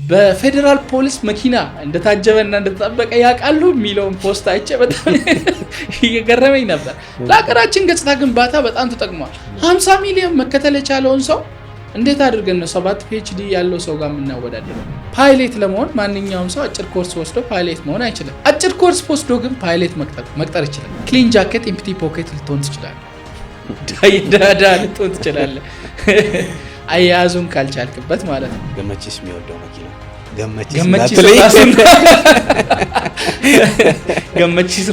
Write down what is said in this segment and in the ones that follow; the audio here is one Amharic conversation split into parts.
በፌደራል ፖሊስ መኪና እንደታጀበና እንደተጠበቀ ያውቃሉ የሚለውን ፖስት አይቼ በጣም እየገረመኝ ነበር። ለሀገራችን ገጽታ ግንባታ በጣም ተጠቅሟል። 50 ሚሊዮን መከተል የቻለውን ሰው እንዴት አድርገን ነው 7 PhD ያለው ሰው ጋር የምናወዳደረው? ፓይሌት ለመሆን ማንኛውም ሰው አጭር ኮርስ ወስዶ ፓይሌት መሆን አይችልም። አጭር ኮርስ ወስዶ ግን ፓይሌት መቅጠር ይችላል። ክሊን ጃኬት ኢምፕቲ ፖኬት ልትሆን ትችላለህ። ዳዳ ልትሆን ትችላለህ። አያያዙን ካልቻልክበት ማለት ነው። ገመቺስ የሚወደው መኪና ገመቺስ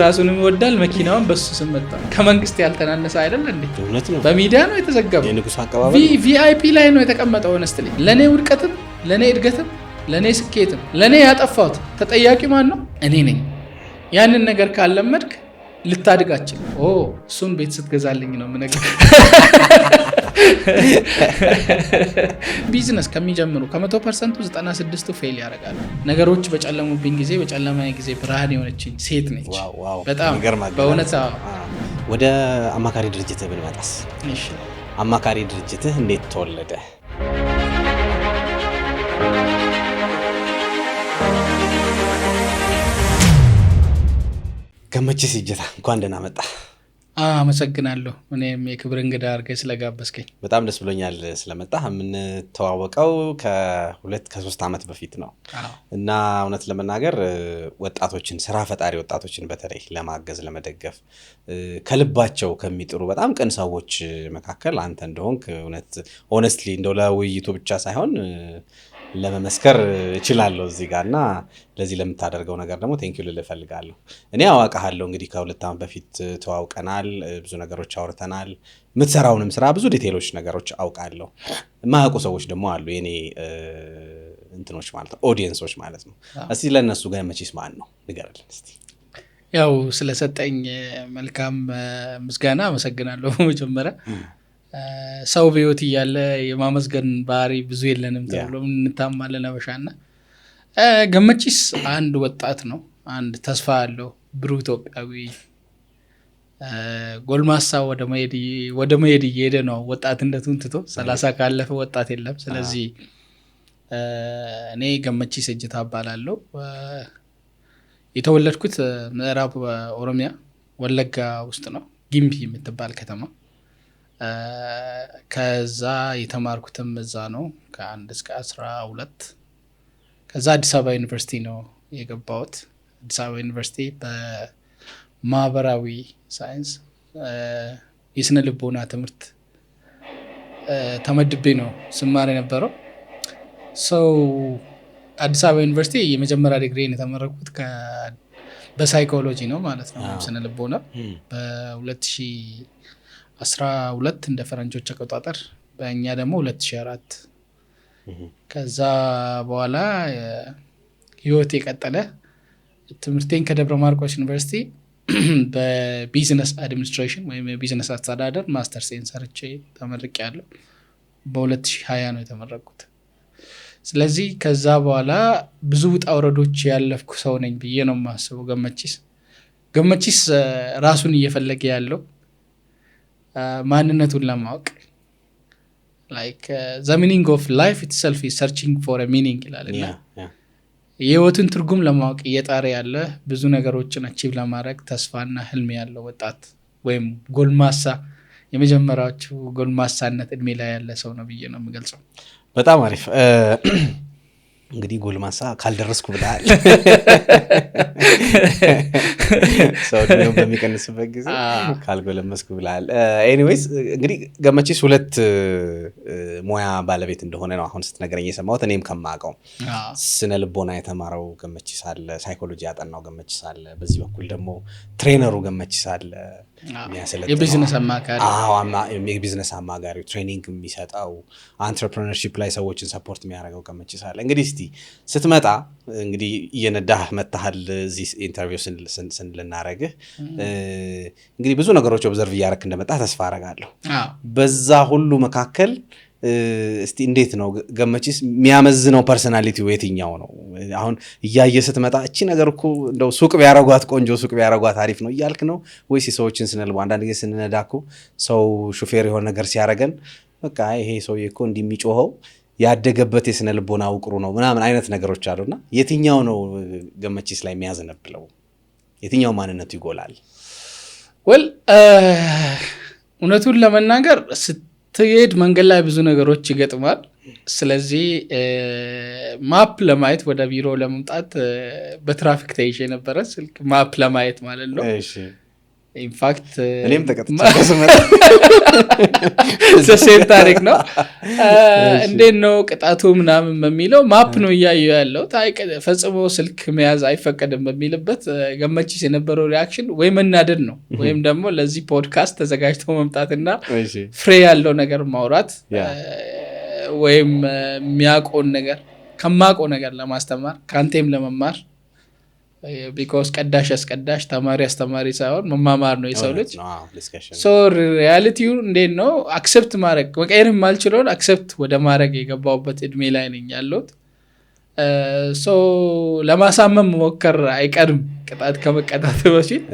ራሱን ይወዳል። መኪናውን በሱ ስም መጣ። ከመንግስት ያልተናነሰ አይደል እንዴ? በሚዲያ ነው የተዘገበው። የንጉስ አቀባበል VIP ላይ ነው የተቀመጠው። ሆነስትሊ ለኔ ውድቀትም ለኔ እድገትም ለኔ ስኬትም ለኔ ያጠፋሁት ተጠያቂ ማን ነው? እኔ ነኝ። ያንን ነገር ካለመድክ ልታድጋችን እሱን ቤት ስትገዛልኝ ነው ምነገር። ቢዝነስ ከሚጀምሩ ከ100% 96ቱ ፌል ያደርጋሉ። ነገሮች በጨለሙብኝ ጊዜ በጨለማዬ ጊዜ ብርሃን የሆነችኝ ሴት ነች። በጣም በእውነት። ወደ አማካሪ ድርጅትህ ብንመጣስ? እሺ፣ አማካሪ ድርጅትህ እንዴት ተወለደ? ገመቺስ እጀታ እንኳን ደህና መጣ። አመሰግናለሁ። እኔም የክብር እንግዳ አድርገህ ስለጋበዝከኝ በጣም ደስ ብሎኛል ስለመጣ። የምንተዋወቀው ከ2-3 ዓመት በፊት ነው እና እውነት ለመናገር ወጣቶችን ስራ ፈጣሪ ወጣቶችን በተለይ ለማገዝ ለመደገፍ ከልባቸው ከሚጥሩ በጣም ቅን ሰዎች መካከል አንተ እንደሆንክ እውነት ሆነስትሊ እንደው ለውይይቱ ብቻ ሳይሆን ለመመስከር እችላለሁ እዚህ ጋርና ለዚህ ለምታደርገው ነገር ደግሞ ቴንኪው ልል እፈልጋለሁ። እኔ አዋቃለሁ እንግዲህ ከ2 ዓመት በፊት ተዋውቀናል፣ ብዙ ነገሮች አውርተናል። የምትሰራውንም ስራ ብዙ ዲቴይሎች ነገሮች አውቃለሁ። የማያውቁ ሰዎች ደግሞ አሉ፣ የኔ እንትኖች ማለት ነው፣ ኦዲየንሶች ማለት ነው። እስቲ ለነሱ ገመቺስ ማን ነው ንገረልን እስቲ። ያው ስለሰጠኝ መልካም ምስጋና አመሰግናለሁ። መጀመሪያ ሰው በህይወት እያለ የማመስገን ባህሪ ብዙ የለንም ተብሎ እንታማለን አበሻና። ገመቺስ አንድ ወጣት ነው፣ አንድ ተስፋ ያለው ብሩህ ኢትዮጵያዊ ጎልማሳ ወደ መሄድ እየሄደ ነው። ወጣትነቱን ትቶ 30 ካለፈ ወጣት የለም። ስለዚህ እኔ ገመቺስ እጀታ እባላለሁ። የተወለድኩት ምዕራብ ኦሮሚያ ወለጋ ውስጥ ነው፣ ጊምቢ የምትባል ከተማ። ከዛ የተማርኩትም እዛ ነው ከ1 እስከ 12። ከዛ አዲስ አበባ ዩኒቨርሲቲ ነው የገባሁት። አዲስ አበባ ዩኒቨርሲቲ በማህበራዊ ሳይንስ የስነ ልቦና ትምህርት ተመድቤ ነው ስማር የነበረው። ሰው አዲስ አበባ ዩኒቨርሲቲ የመጀመሪያ ዲግሪን የተመረኩት በሳይኮሎጂ ነው ማለት ነው፣ ስነ ልቦና በ2012 እንደ ፈረንጆች አቆጣጠር፣ በእኛ ደግሞ 2004። ከዛ በኋላ ህይወት የቀጠለ ትምህርቴን ከደብረ ማርቆስ ዩኒቨርሲቲ በቢዝነስ አድሚኒስትሬሽን ወይም የቢዝነስ አስተዳደር ማስተር ሴን ሰርቼ ተመርቄያለሁ። በ2020 ነው የተመረቁት። ስለዚህ ከዛ በኋላ ብዙ ውጣ ውረዶች ያለፍኩ ሰው ነኝ ብዬ ነው የማስበው። ገመቺስ ራሱን እየፈለገ ያለው ማንነቱን ለማወቅ the meaning of life itself is searching for a meaning ይላልና የህይወትን ትርጉም ለማወቅ እየጣረ ያለ ብዙ ነገሮችን አቺቭ ለማድረግ ተስፋና ህልም ያለው ወጣት ወይም ጎልማሳ የመጀመሪያዎቹ ጎልማሳነት እድሜ ላይ ያለ ሰው ነው ብዬ ነው የምገልጸው። በጣም አሪፍ። እንግዲህ ጎልማሳ ካልደረስኩ ብለሃል። ሰው ነው በሚቀንስበት ጊዜ ካልጎለመስኩ ብለሃል። ኤኒዌይስ እንግዲህ ገመቺስ 2 ሙያ ባለቤት እንደሆነ ነው አሁን ስትነግረኝ የሰማሁት። እኔም ከማውቀው ስነ ልቦና የተማረው ገመቺስ አለ፣ ሳይኮሎጂ ያጠናው ገመቺስ አለ፣ በዚህ በኩል ደግሞ ትሬነሩ ገመቺስ አለ፣ የቢዝነስ አማካሪ የቢዝነስ አማካሪ ትሬኒንግ የሚሰጠው አንትረፕረነርሺፕ ላይ ሰዎችን ሰፖርት የሚያደርገው ገመቺስ አለ። እንግዲህ እስቲ ስትመጣ እንግዲህ እየነዳህ መታሃል እዚህ ኢንተርቪው ስንልናረግህ እንግዲህ ብዙ ነገሮች ኦብዘርቭ እያደረክ እንደመጣህ ተስፋ አደርጋለሁ። በዛ ሁሉ መካከል እስቲ እንዴት ነው ገመቺስ የሚያመዝነው ፐርሰናሊቲው የትኛው ነው? አሁን እያየ ስትመጣ እቺ ነገር እኮ እንደው ሱቅ ቢያረጓት ቆንጆ ሱቅ ቢያረጓት አሪፍ ነው እያልክ ነው ወይስ ሰዎችን ስንልባ አንዳንድ ጊዜ ስንነዳ እኮ ሰው ሹፌር የሆነ ነገር ሲያረገን በቃ ይሄ ሰውዬ እኮ እንዲሚጮኸው ያደገበት የስነ ልቦና ውቅሩ ነው ምናምን አይነት ነገሮች አሉና የትኛው ነው ገመቺስ ላይ የሚያዘነብለው? የትኛው ማንነቱ ይጎላል? ወል እውነቱን ለመናገር ስትሄድ መንገድ ላይ ብዙ ነገሮች ይገጥማል። ስለዚህ ማፕ ለማየት ወደ ቢሮ ለመምጣት በትራፊክ ተይዤ ነበረ ስልክ ማፕ ለማየት ማለት ነው። ኢንፋክት እኔም ተቀጥቼ ሴም ታሪክ ነው። እንዴት ነው ቅጣቱ ምናምን በሚለው ማፕ ነው እያየሁ ያለው ፈጽሞ ስልክ መያዝ አይፈቀድም በሚልበት ገመቺስ የነበረው ሪያክሽን ወይ መናደድ ነው ወይም ደግሞ ለዚህ ፖድካስት ተዘጋጅቶ መምጣትና ፍሬ ያለው ነገር ማውራት ወይም የሚያውቀውን ነገር ከማውቀው ነገር ለማስተማር ከአንቴም ለመማር ቢኮዝ ቀዳሽ አስቀዳሽ ተማሪ አስተማሪ ሳይሆን መማማር ነው የሰው ልጅ። ሶ ሪያሊቲው እንዴት ነው አክሰፕት ማድረግ መቀየር የማልችለውን አክሰፕት ወደ ማድረግ የገባሁበት እድሜ ላይ ነኝ ያለሁት። ሶ ለማሳመን መሞከር አይቀርም ቅጣት ከመቀጣት በፊት።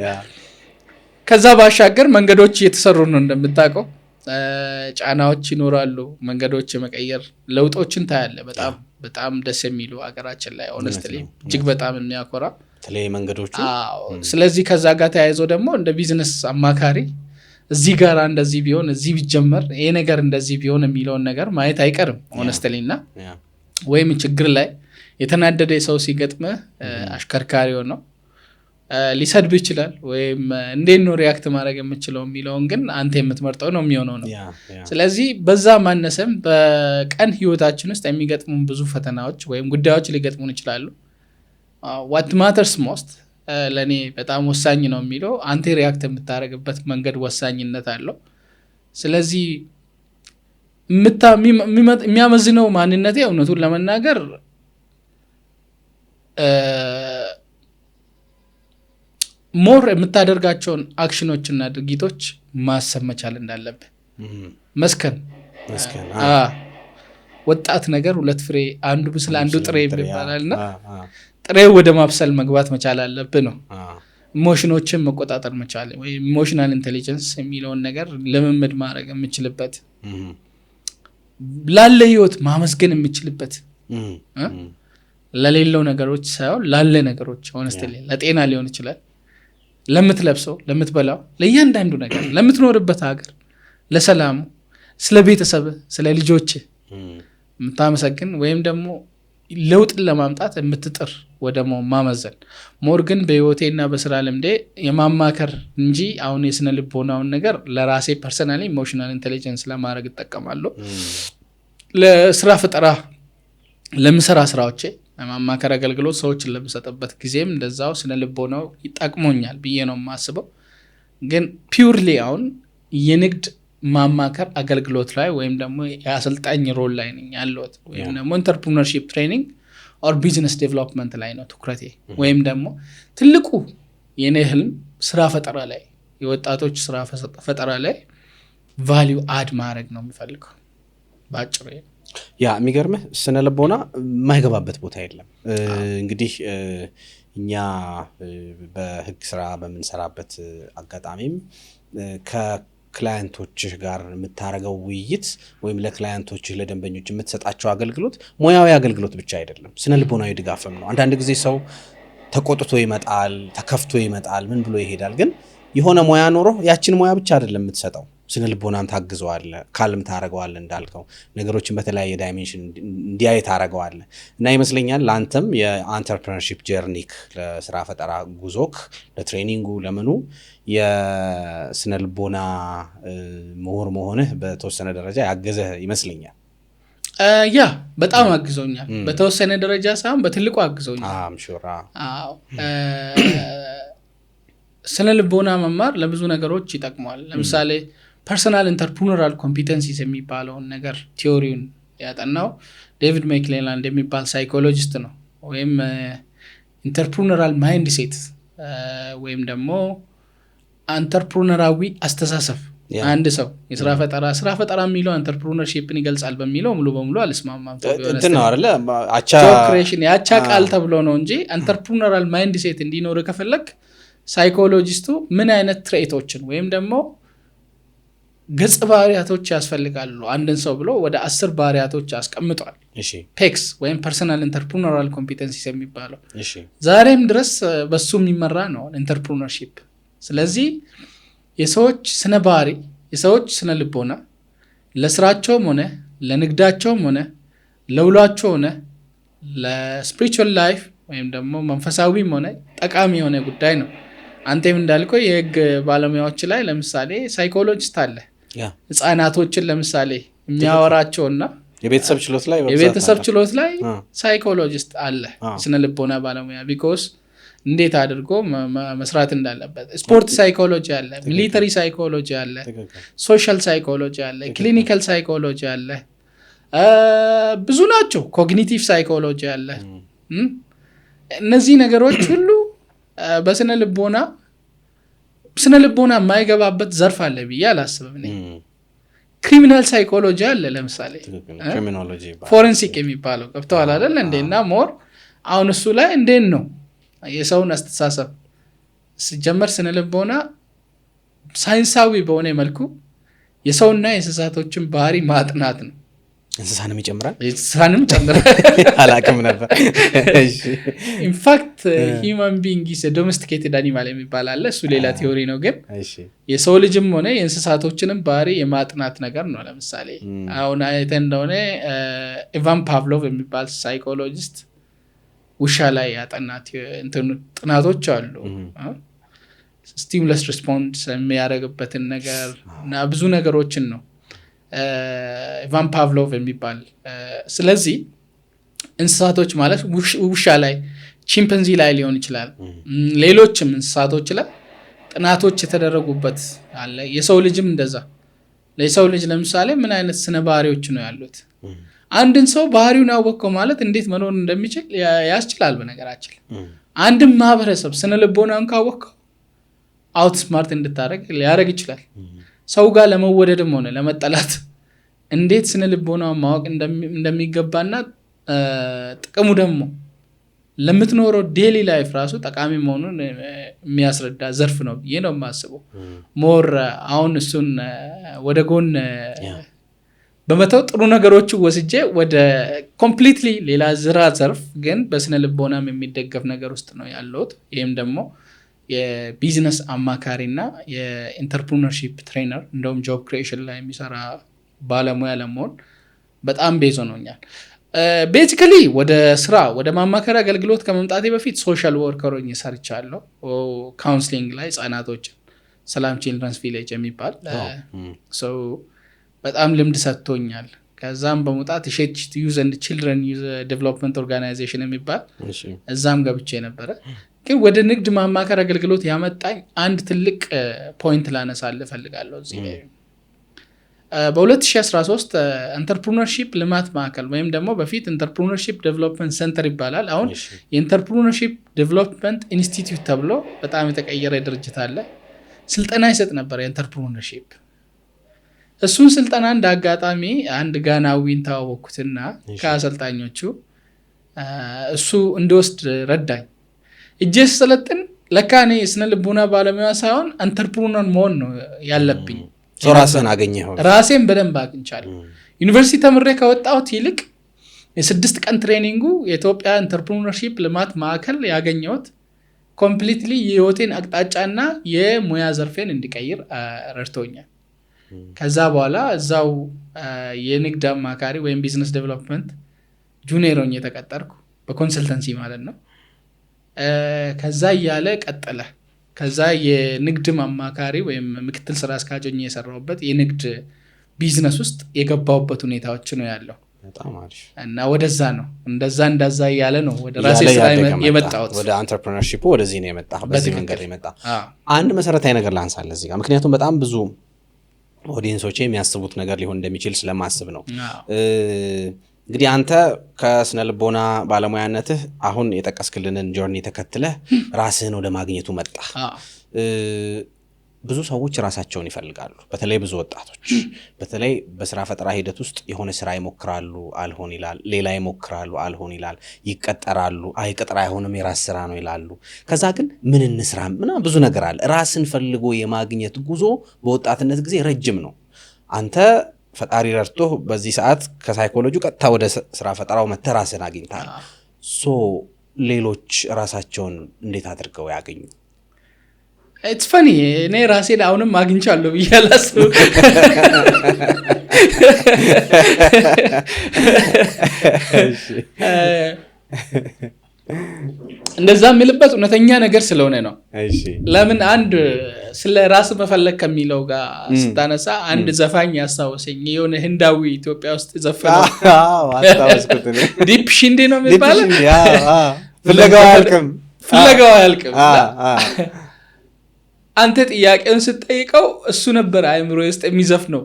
ከዛ ባሻገር መንገዶች እየተሰሩ ነው እንደምታውቀው፣ ጫናዎች ይኖራሉ። መንገዶች የመቀየር ለውጦችን ታያለ። በጣም በጣም ደስ የሚሉ ሀገራችን ላይ ሆነስትሊ እጅግ በጣም የሚያኮራ ተለይ መንገዶቹ። ስለዚህ ከዛ ጋር ተያይዞ ደግሞ እንደ ቢዝነስ አማካሪ እዚህ ጋር እንደዚህ ቢሆን እዚህ ቢጀመር ይሄ ነገር እንደዚህ ቢሆን የሚለውን ነገር ማየት አይቀርም ሆነስትሊ። እና ወይም ችግር ላይ የተናደደ ሰው ሲገጥመ አሽከርካሪው ነው ሊሰድብ ይችላል ወይም እንዴት ነው ሪያክት ማድረግ የምችለው የሚለውን ግን አንተ የምትመርጠው ነው የሚሆነው ነው። ስለዚህ በዛ ማነሰም በቀን ህይወታችን ውስጥ የሚገጥሙን ብዙ ፈተናዎች ወይም ጉዳዮች ሊገጥሙን ይችላሉ። what matters most ለኔ በጣም ወሳኝ ነው የሚለው አንተ ሪያክት የምታደርግበት መንገድ ወሳኝነት አለው። ስለዚህ የሚያመዝነው ማንነቴ እውነቱን ለመናገር ሞር የምታደርጋቸውን አክሽኖችና ድርጊቶች ማሰብ መቻል እንዳለብህ መስከን። ወጣት ነገር ሁለት ፍሬ አንዱ ብስል አንዱ ጥሬ ይባላልና ጥሬው ወደ ማብሰል መግባት መቻል አለብህ ነው። ኢሞሽኖችን መቆጣጠር መቻል ወይ ኢሞሽናል ኢንቴሊጀንስ የሚለውን ነገር ልምምድ ማድረግ የምችልበት፣ ላለ ህይወት ማመስገን የምችልበት ለሌለው ነገሮች ሳይሆን ላለ ነገሮች ሆነስትሊ ለጤና ሊሆን ይችላል፣ ለምትለብሰው፣ ለምትበላው፣ ለእያንዳንዱ ነገር፣ ለምትኖርበት ሀገር፣ ለሰላሙ፣ ስለ ቤተሰብ፣ ስለ ልጆች የምታመሰግን ወይም ደግሞ ለውጥን ለማምጣት የምትጥር ወደ ማመዘን ሞር ግን በህይወቴና በስራ ልምዴ የማማከር እንጂ አሁን የስነ ልቦናውን ነገር ለራሴ ፐርሰናሊ ኢሞሽናል ኢንቴሊጀንስ ለማድረግ እጠቀማለሁ። ለስራ ፈጠራ ለምሰራ ስራዎቼ ማማከር አገልግሎት ሰዎችን ለምሰጥበት ጊዜም እንደዛው ስነ ልቦናው ይጠቅሞኛል ብዬ ነው የማስበው። ግን ፒውርሊ አሁን የንግድ ማማከር አገልግሎት ላይ ወይም ደግሞ የአሰልጣኝ ሮል ላይ ነኝ ያለሁት ወይም ደግሞ ኢንተርፕረነርሺፕ ትሬኒንግ ኦር ቢዝነስ ዴቨሎፕመንት ላይ ነው ትኩረቴ። ወይም ደግሞ ትልቁ የኔ ህልም ስራ ፈጠራ ላይ የወጣቶች ስራ ፈጠራ ላይ ቫልዩ አድ ማድረግ ነው የሚፈልገው ባጭሩ። ያ የሚገርምህ ስነ ልቦና የማይገባበት ቦታ የለም። እንግዲህ እኛ በህግ ስራ በምንሰራበት አጋጣሚም ከክላይንቶችህ ጋር የምታረገው ውይይት ወይም ለክላይንቶችህ ለደንበኞች የምትሰጣቸው አገልግሎት ሙያዊ አገልግሎት ብቻ አይደለም፣ ስነ ልቦናዊ ድጋፍም ነው። አንዳንድ ጊዜ ሰው ተቆጥቶ ይመጣል፣ ተከፍቶ ይመጣል፣ ምን ብሎ ይሄዳል። ግን የሆነ ሙያ ኖሮ ያችን ሙያ ብቻ አይደለም የምትሰጠው፣ ስነ ልቦናን ታግዘዋለህ፣ ካልም ታረገዋለህ፣ እንዳልከው ነገሮችን በተለያየ ዳይሜንሽን እንዲያይ ታረገዋለህ። እና ይመስለኛል ለአንተም የአንተርፕረነርሺፕ ጀርኒክ ለስራ ፈጠራ ጉዞክ ለትሬኒንጉ ለምኑ የስነ ልቦና ምሁር መሆንህ በተወሰነ ደረጃ ያገዘህ ይመስለኛል። ያ በጣም አግዞኛል። በተወሰነ ደረጃ ሳይሆን በትልቁ አግዞኛል። አዎ ስነ ልቦና መማር ለብዙ ነገሮች ይጠቅማል። ለምሳሌ ፐርሰናል ኢንተርፕረነራል ኮምፒተንሲስ የሚባለውን ነገር ቲዮሪውን ያጠናው ዴቪድ ሜክሌላንድ የሚባል ሳይኮሎጂስት ነው። ወይም ኢንተርፕረነራል ማይንድ ሴት ወይም ደግሞ አንተርፕረነራዊ አስተሳሰብ አንድ ሰው የስራ ፈጠራ የሚለው አንተርፕረነርሺፕን ይገልጻል በሚለው ሙሉ በሙሉ አልስማማም። ያቻ ቃል ተብሎ ነው እንጂ አንተርፕረነራል ማይንድ ሴት እንዲኖር ከፈለግ ሳይኮሎጂስቱ ምን አይነት ትሬቶችን ወይም ደግሞ ገጽ ባህሪያቶች ያስፈልጋሉ አንድን ሰው ብሎ ወደ 10 ባህሪያቶች አስቀምጧል። ፔክስ ወይም ፐርሰናል ኢንተርፕረነራል ኮምፒተንሲስ የሚባለው ዛሬም ድረስ በሱ የሚመራ ነው ኢንተርፕረነርሺፕ። ስለዚህ የሰዎች ስነ ባህሪ፣ የሰዎች ስነ ልቦና ለስራቸውም ሆነ ለንግዳቸውም ሆነ ለውሏቸው ሆነ ለስፒሪቹዋል ላይፍ ወይም ደግሞ መንፈሳዊም ሆነ ጠቃሚ የሆነ ጉዳይ ነው። አንተም እንዳልከው የህግ ባለሙያዎች ላይ ለምሳሌ ሳይኮሎጂስት አለ። ህፃናቶችን ለምሳሌ የሚያወራቸውና የቤተሰብ ችሎት ላይ ሳይኮሎጂስት አለ፣ ስነ ልቦና ባለሙያ። ቢኮዝ እንዴት አድርጎ መስራት እንዳለበት። ስፖርት ሳይኮሎጂ አለ፣ ሚሊተሪ ሳይኮሎጂ አለ፣ ሶሻል ሳይኮሎጂ አለ፣ ክሊኒካል ሳይኮሎጂ አለ፣ ብዙ ናቸው። ኮግኒቲቭ ሳይኮሎጂ አለ። እነዚህ ነገሮች ሁሉ በስነ ልቦና የማይገባበት ዘርፍ አለ ብዬ አላስብም። ክሪሚናል ሳይኮሎጂ አለ ለምሳሌ ፎረንሲክ የሚባለው ገብተዋል አይደል እንዴና ሞር አሁን እሱ ላይ እንዴት ነው የሰውን አስተሳሰብ ሲጀመር ስነ ልቦና ሳይንሳዊ በሆነ መልኩ የሰውና የእንስሳቶችን ባህሪ ማጥናት ነው። እንስሳንም ይጨምራል አላውቅም ነበር። ኢንፋክት ሂውማን ቢንግ ኢዝ ዶሜስቲኬትድ አኒማል የሚባል አለ። እሱ ሌላ ቲዮሪ ነው። ግን የሰው ልጅም ሆነ የእንስሳቶችንም ባህሪ የማጥናት ነገር ነው። ለምሳሌ አሁን አይተን እንደሆነ ኢቫን ፓቭሎቭ የሚባል ሳይኮሎጂስት ውሻ ላይ ያጠናት ጥናቶች አሉ። ስቲሙለስ ሪስፖንስ የሚያደርግበትን ነገር እና ብዙ ነገሮችን ነው ኢቫን ፓቭሎቭ የሚባል። ስለዚህ እንስሳቶች ማለት ውሻ ላይ፣ ቺምፐንዚ ላይ ሊሆን ይችላል፣ ሌሎችም እንስሳቶች ላይ ጥናቶች የተደረጉበት አለ። የሰው ልጅም እንደዛ። ለሰው ልጅ ለምሳሌ ምን አይነት ስነ ባህሪዎች ነው ያሉት? አንድን ሰው ባህሪውን ያወቀው ማለት እንዴት መኖር እንደሚችል ያስችላል። በነገራችን አንድን ማህበረሰብ ስነ ልቦናውን ካወቀው አውት ስማርት እንድታደርግ ሊያደርግ ይችላል። ሰው ጋር ለመወደድም ሆነ ለመጠላት እንዴት ስነ ልቦናውን ማወቅ እንደሚገባና ጥቅሙ ደግሞ ለምትኖረው ዴሊ ላይፍ ራሱ ጠቃሚ መሆኑን የሚያስረዳ ዘርፍ ነው ብዬ ነው የማስበው። ሞር አሁን እሱን ወደ ጎን በመተው ጥሩ ነገሮቹ ወስጄ ወደ ኮምፕሊትሊ ሌላ ዝራ ዘርፍ ግን በስነ ልቦናም የሚደገፍ ነገር ውስጥ ነው ያለሁት። ይህም ደግሞ የቢዝነስ አማካሪና የኢንተርፕረነርሺፕ ትሬነር እንደውም ጆብ ክሪኤሽን ላይ የሚሰራ ባለሙያ ለመሆን በጣም ቤዞ ነውኛል። ቤዚካሊ ወደ ማማከር አገልግሎት ከመምጣቴ በፊት ሶሻል ወርከር ሆኜ ሰርቻለሁ። ካውንስሊንግ ላይ ህጻናቶችን ሰላም ቺልድረንስ ቪሌጅ የሚባል በጣም ልምድ ሰጥቶኛል። ከዛም በመውጣት ሼት ዩዝ ኤንድ ቺልድረን ዩዝ ዴቨሎፕመንት ኦርጋናይዜሽን የሚባል እዛም ገብቼ ነበረ። ግን ወደ ንግድ ማማከር አገልግሎት ያመጣኝ አንድ ትልቅ ፖይንት ላነሳልህ እፈልጋለሁ እዚህ ላይ። በ2013 ኢንተርፕረነርሺፕ ልማት ማዕከል ወይም ደግሞ በፊት ኢንተርፕረነርሺፕ ዴቨሎፕመንት ሴንተር ይባላል። አሁን የኢንተርፕረነርሺፕ ዴቨሎፕመንት ኢንስቲትዩት ተብሎ በጣም የተቀየረ ድርጅት አለ። ስልጠና ይሰጥ ነበር የኢንተርፕረነርሺፕ። እሱን ስልጠና እንደ አጋጣሚ አንድ ጋናዊን ተዋወቅኩትና ከአሰልጣኞቹ እሱ እንድወስድ ረዳኝ። እጄ ስሰለጥን ለካ እኔ የስነ ልቦና ባለሙያ ሳይሆን ኢንተርፕረነር መሆን ነው ያለብኝ። ራስን አገኘኸው? ራሴን በደንብ አግኝቻለሁ። ዩኒቨርሲቲ ተምሬ ከወጣሁት ይልቅ የ6 ቀን ትሬኒንጉ የኢትዮጵያ ኢንተርፕረነርሺፕ ልማት ማዕከል ያገኘሁት ኮምፕሊትሊ የህይወቴን አቅጣጫና የሙያ ዘርፌን እንዲቀይር ረድቶኛል። ከዛ በኋላ እዛው የንግድ አማካሪ ወይም ቢዝነስ ዴቨሎፕመንት ጁኒየር ሆኜ ተቀጠርኩ፣ በኮንሰልተንሲ ማለት ነው። ከዛ እያለ ቀጠለ። ከዛ የንግድ አማካሪ ወይም ምክትል ስራ አስኪያጅ ሆኜ የሰራሁበት የንግድ ቢዝነስ ውስጥ የገባሁበት ሁኔታዎች ነው ያለው። እና ወደዛ ነው እንደዛ እያለ ነው ወደ ራሴ ስራ የመጣሁት። ወደ ኢንተርፕረነርሺፑ ወደዚህ ነው የመጣ። በዚህ መንገድ የመጣ አንድ መሰረታዊ ነገር ላንሳለ እዚህ ጋር፣ ምክንያቱም በጣም ብዙ ኦዲየንሶች የሚያስቡት ነገር ሊሆን እንደሚችል ስለማስብ ነው። እንግዲህ አንተ ከስነ ልቦና ባለሙያነትህ አሁን የጠቀስክልንን ጆርኒ ተከትለህ ራስህን ወደ ማግኘቱ መጣ። ብዙ ሰዎች ራሳቸውን ይፈልጋሉ። በተለይ ብዙ ወጣቶች በተለይ በስራ ፈጠራ ሂደት ውስጥ የሆነ ስራ ይሞክራሉ፣ አልሆን ይላል። ሌላ ይሞክራሉ፣ አልሆን ይላል። ይቀጠራሉ፣ ቅጥር አይሆንም፣ የራስ ስራ ነው ይላሉ። ከዛ ግን ምን እንስራ ምናምን ብዙ ነገር አለ። ራስን ፈልጎ የማግኘት ጉዞ በወጣትነት ጊዜ ረጅም ነው። አንተ ፈጣሪ ረድቶ በዚህ ሰዓት ከሳይኮሎጂ ቀጥታ ወደ ስራ ፈጠራው መተህ ራስህን አግኝተሃል። ሶ ሌሎች ራሳቸውን እንዴት አድርገው ያገኙ? ኢትስ ፈኒ እኔ ራሴን አሁንም አግኝቻለሁ ብዬ አላስብም። እንደዛ የምልበት እውነተኛ ነገር ስለሆነ ነው። ለምን አንድ ስለ ራስ መፈለግ ከሚለው ጋር ስታነሳ አንድ ዘፋኝ ያስታወሰኝ የሆነ ህንዳዊ ኢትዮጵያ ውስጥ ዘፈነው ዲፕ ሽንዴ ነው የሚባለው ፍለጋው አያልቅም። አንተ ጥያቄውን ስትጠይቀው እሱ ነበር አእምሮ ውስጥ የሚዘፍነው።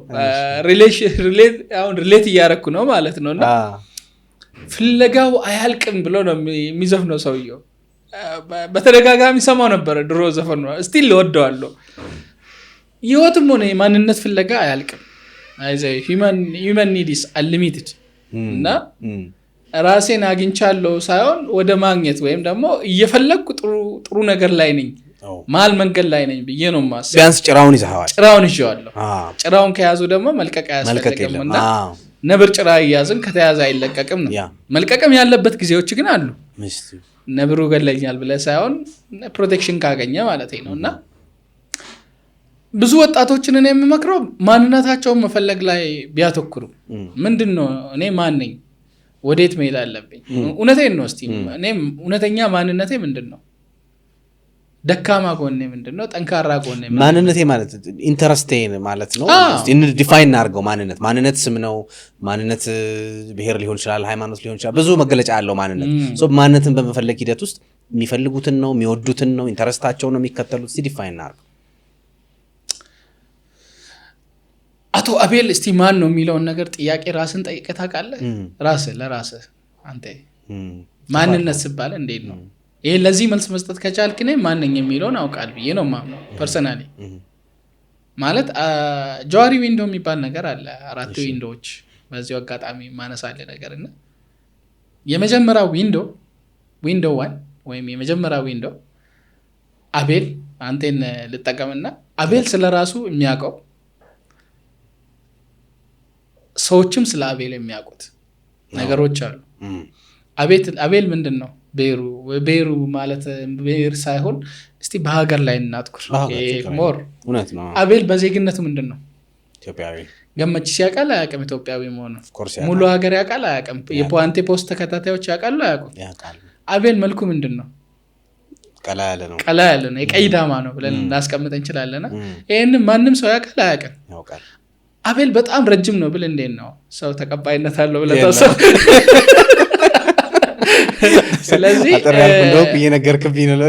ሪሌት እያረኩ ነው ማለት ነው። እና ፍለጋው አያልቅም ብሎ ነው የሚዘፍነው ሰውየው። በተደጋጋሚ ሰማው ነበር ድሮ ዘፈኑ። ስቲል እወደዋለሁ። ህይወትም ሆነ የማንነት ፍለጋ አያልቅም። human need is unlimited እና ራሴን አግኝቻለሁ ሳይሆን ወደ ማግኘት ወይም ደግሞ እየፈለግኩ ጥሩ ነገር ላይ ነኝ ማል መንገድ ላይ ነኝ ብዬ ነው ማሰብ። ቢያንስ ጭራውን ይዘዋል። ጭራውን ይዤዋለሁ። ጭራውን ከያዙ ደግሞ መልቀቅ አያስፈልግም እና ነብር ጭራ ይያዝን ከተያዘ አይለቀቅም ነው። መልቀቅም ያለበት ጊዜዎች ግን አሉ። ነብሩ ገለኛል ብለህ ሳይሆን ፕሮቴክሽን ካገኘ ማለት ነው። እና ብዙ ወጣቶችን እኔ የምመክረው ማንነታቸውን መፈለግ ላይ ቢያተኩሩ። ምንድነው እኔ ማን ነኝ? ወዴት መሄድ አለብኝ? እውነቴን ነው። እስቲ እኔ እውነተኛ ማንነቴ ምንድነው? ደካማ ጎኔ ምንድነው? ጠንካራ ጎኔ ማንነቴ ማለት ኢንተረስቴን ማለት ነው። እስቲ ዲፋይን እናድርገው። ማንነት ስም ነው። ማንነት ብሔር ሊሆን ይችላል፣ ሃይማኖት ሊሆን ይችላል። ብዙ መገለጫ ያለው ማንነት። ማንነትን በመፈለግ ሂደት ውስጥ የሚፈልጉትን ነው፣ የሚወዱትን ነው፣ ኢንተረስታቸውን ነው የሚከተሉት። እስቲ ዲፋይን እናድርገው። አቶ አቤል እስቲ ማን ነው የሚለውን ነገር ጥያቄ ራስን ጠይቀህ ታውቃለህ? ራስህ ለራስህ አንተ ማንነት ሲባል እንዴት ነው? ይሄ ለዚህ መልስ መስጠት ከቻልክ እኔ ማን ነኝ የሚለውን አውቃለሁ ብዬ ነው የማምነው ፐርሰናሊ። ማለት ጃዋሪ ዊንዶ የሚባል ነገር አለ። 4 ዊንዶዎች በዚህ አጋጣሚ ማነሳለ ነገርና የመጀመሪያው ዊንዶ 1 ወይም የመጀመሪያው ዊንዶ አቤል አንተን ልጠቀምና አቤል ስለራሱ የሚያውቀው ሰዎችም ስለ አቤል የሚያውቁት ነገሮች አሉ። አቤል ምንድነው? ቤሩ ማለት ቤር ሳይሆን እስቲ በሀገር ላይ እናትኩር። ሞር አቤል በዜግነቱ ምንድነው? ኢትዮጵያዊ። ገመችስ ያውቃል አያውቅም? ኢትዮጵያዊ መሆኑ ሙሉ ሀገር ያውቃል አያውቅም? የፖንቴ ፖስት ተከታታዮች ያውቃሉ አያውቁም? አቤል መልኩ ምንድነው? ቀላ ያለ ነው። የቀይ ዳማ ነው ብለን እናስቀምጥ እንችላለን። ይሄንን ማንም ሰው ያውቃል አያውቅም? ያውቃል። አቤል በጣም ረጅም ነው ብል እንዴት ነው ሰው ተቀባይነት አለው ብለህ ታስብ? ስለዚህ እየነገርክብኝ ነው።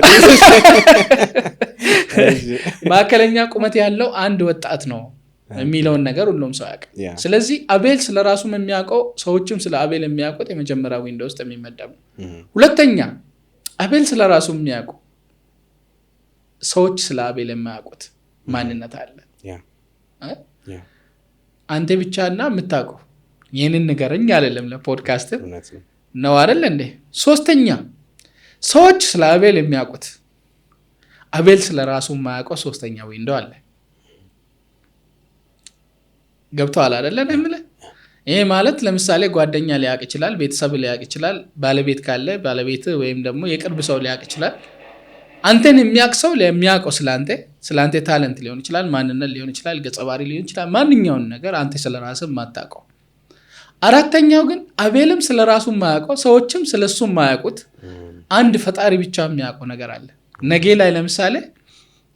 ማዕከለኛ ቁመት ያለው አንድ ወጣት ነው የሚለውን ነገር ሁሉም ሰው ያውቃል። ስለዚህ አቤል ስለራሱ የሚያውቀው ሰዎችም ስለ አቤል የሚያውቁት የመጀመሪያ ዊንዶ ውስጥ የሚመደብ ነው። ሁለተኛ አቤል ስለራሱ የሚያውቁ ሰዎች ስለ አቤል የማያውቁት ማንነት አለ። አንተ ብቻና የምታውቀው ይህንን ንገረኝ አይደለም ለፖድካስት ነው አይደል እንዴ? ሶስተኛ ሰዎች ስለ አቤል የሚያውቁት አቤል ስለራሱ የማያውቀው ሶስተኛ ዊንዶ አለ። ገብቶሃል አይደል? ይሄ ማለት ለምሳሌ ጓደኛ ሊያውቅ ይችላል፣ ቤተሰብ ሊያውቅ ይችላል፣ ባለቤት ካለ ባለቤት ወይም ደግሞ የቅርብ ሰው ሊያውቅ ይችላል። አንተን የሚያውቅ ሰው ለሚያውቀው ስላንተ ታለንት ሊሆን ይችላል፣ ማንነት ሊሆን ይችላል፣ ገጸ ባህሪ ሊሆን ይችላል፣ ማንኛውን ነገር አንተ ስለራስህ የማታውቀው። አራተኛው ግን አቤልም ስለራሱ የማያውቀው ሰዎችም ስለሱ የማያውቁት አንድ ፈጣሪ ብቻ የሚያውቀው ነገር አለ። ነገ ላይ ለምሳሌ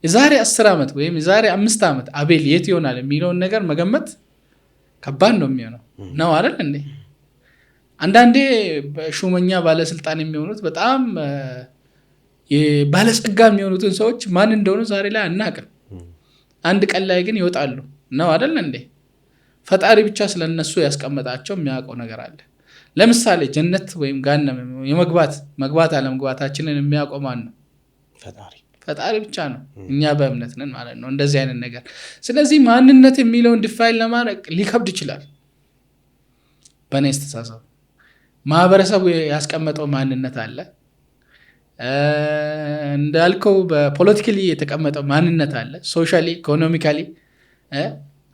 የዛሬ 10 ዓመት ወይም የዛሬ 5 ዓመት አቤል የት ይሆናል የሚለውን ነገር መገመት ከባድ ነው የሚሆነው ነው አይደል እንዴ? አንዳንዴ በሹመኛ ባለስልጣን የሚሆኑት በጣም ባለጸጋ የሚሆኑትን ሰዎች ማን እንደሆኑ ዛሬ ላይ አናውቅም። አንድ ቀን ላይ ግን ይወጣሉ ነው አይደል እንዴ? ፈጣሪ ብቻ ስለነሱ ያስቀመጣቸው የሚያውቀው ነገር አለ። ለምሳሌ ጀነት ወይም ገሃነም መግባት አለመግባታችንን የሚያውቀው ማን ነው? ፈጣሪ ብቻ ነው። እኛ በእምነት ነን ማለት ነው እንደዚህ አይነት ነገር። ስለዚህ ማንነት የሚለውን ዲፋይን ለማድረግ ሊከብድ ይችላል። በእኔ አስተሳሰብ ማህበረሰቡ ያስቀመጠው ማንነት አለ። እንዳልከው በፖለቲካሊ የተቀመጠው ማንነት አለ። ሶሻሊ ኢኮኖሚካሊ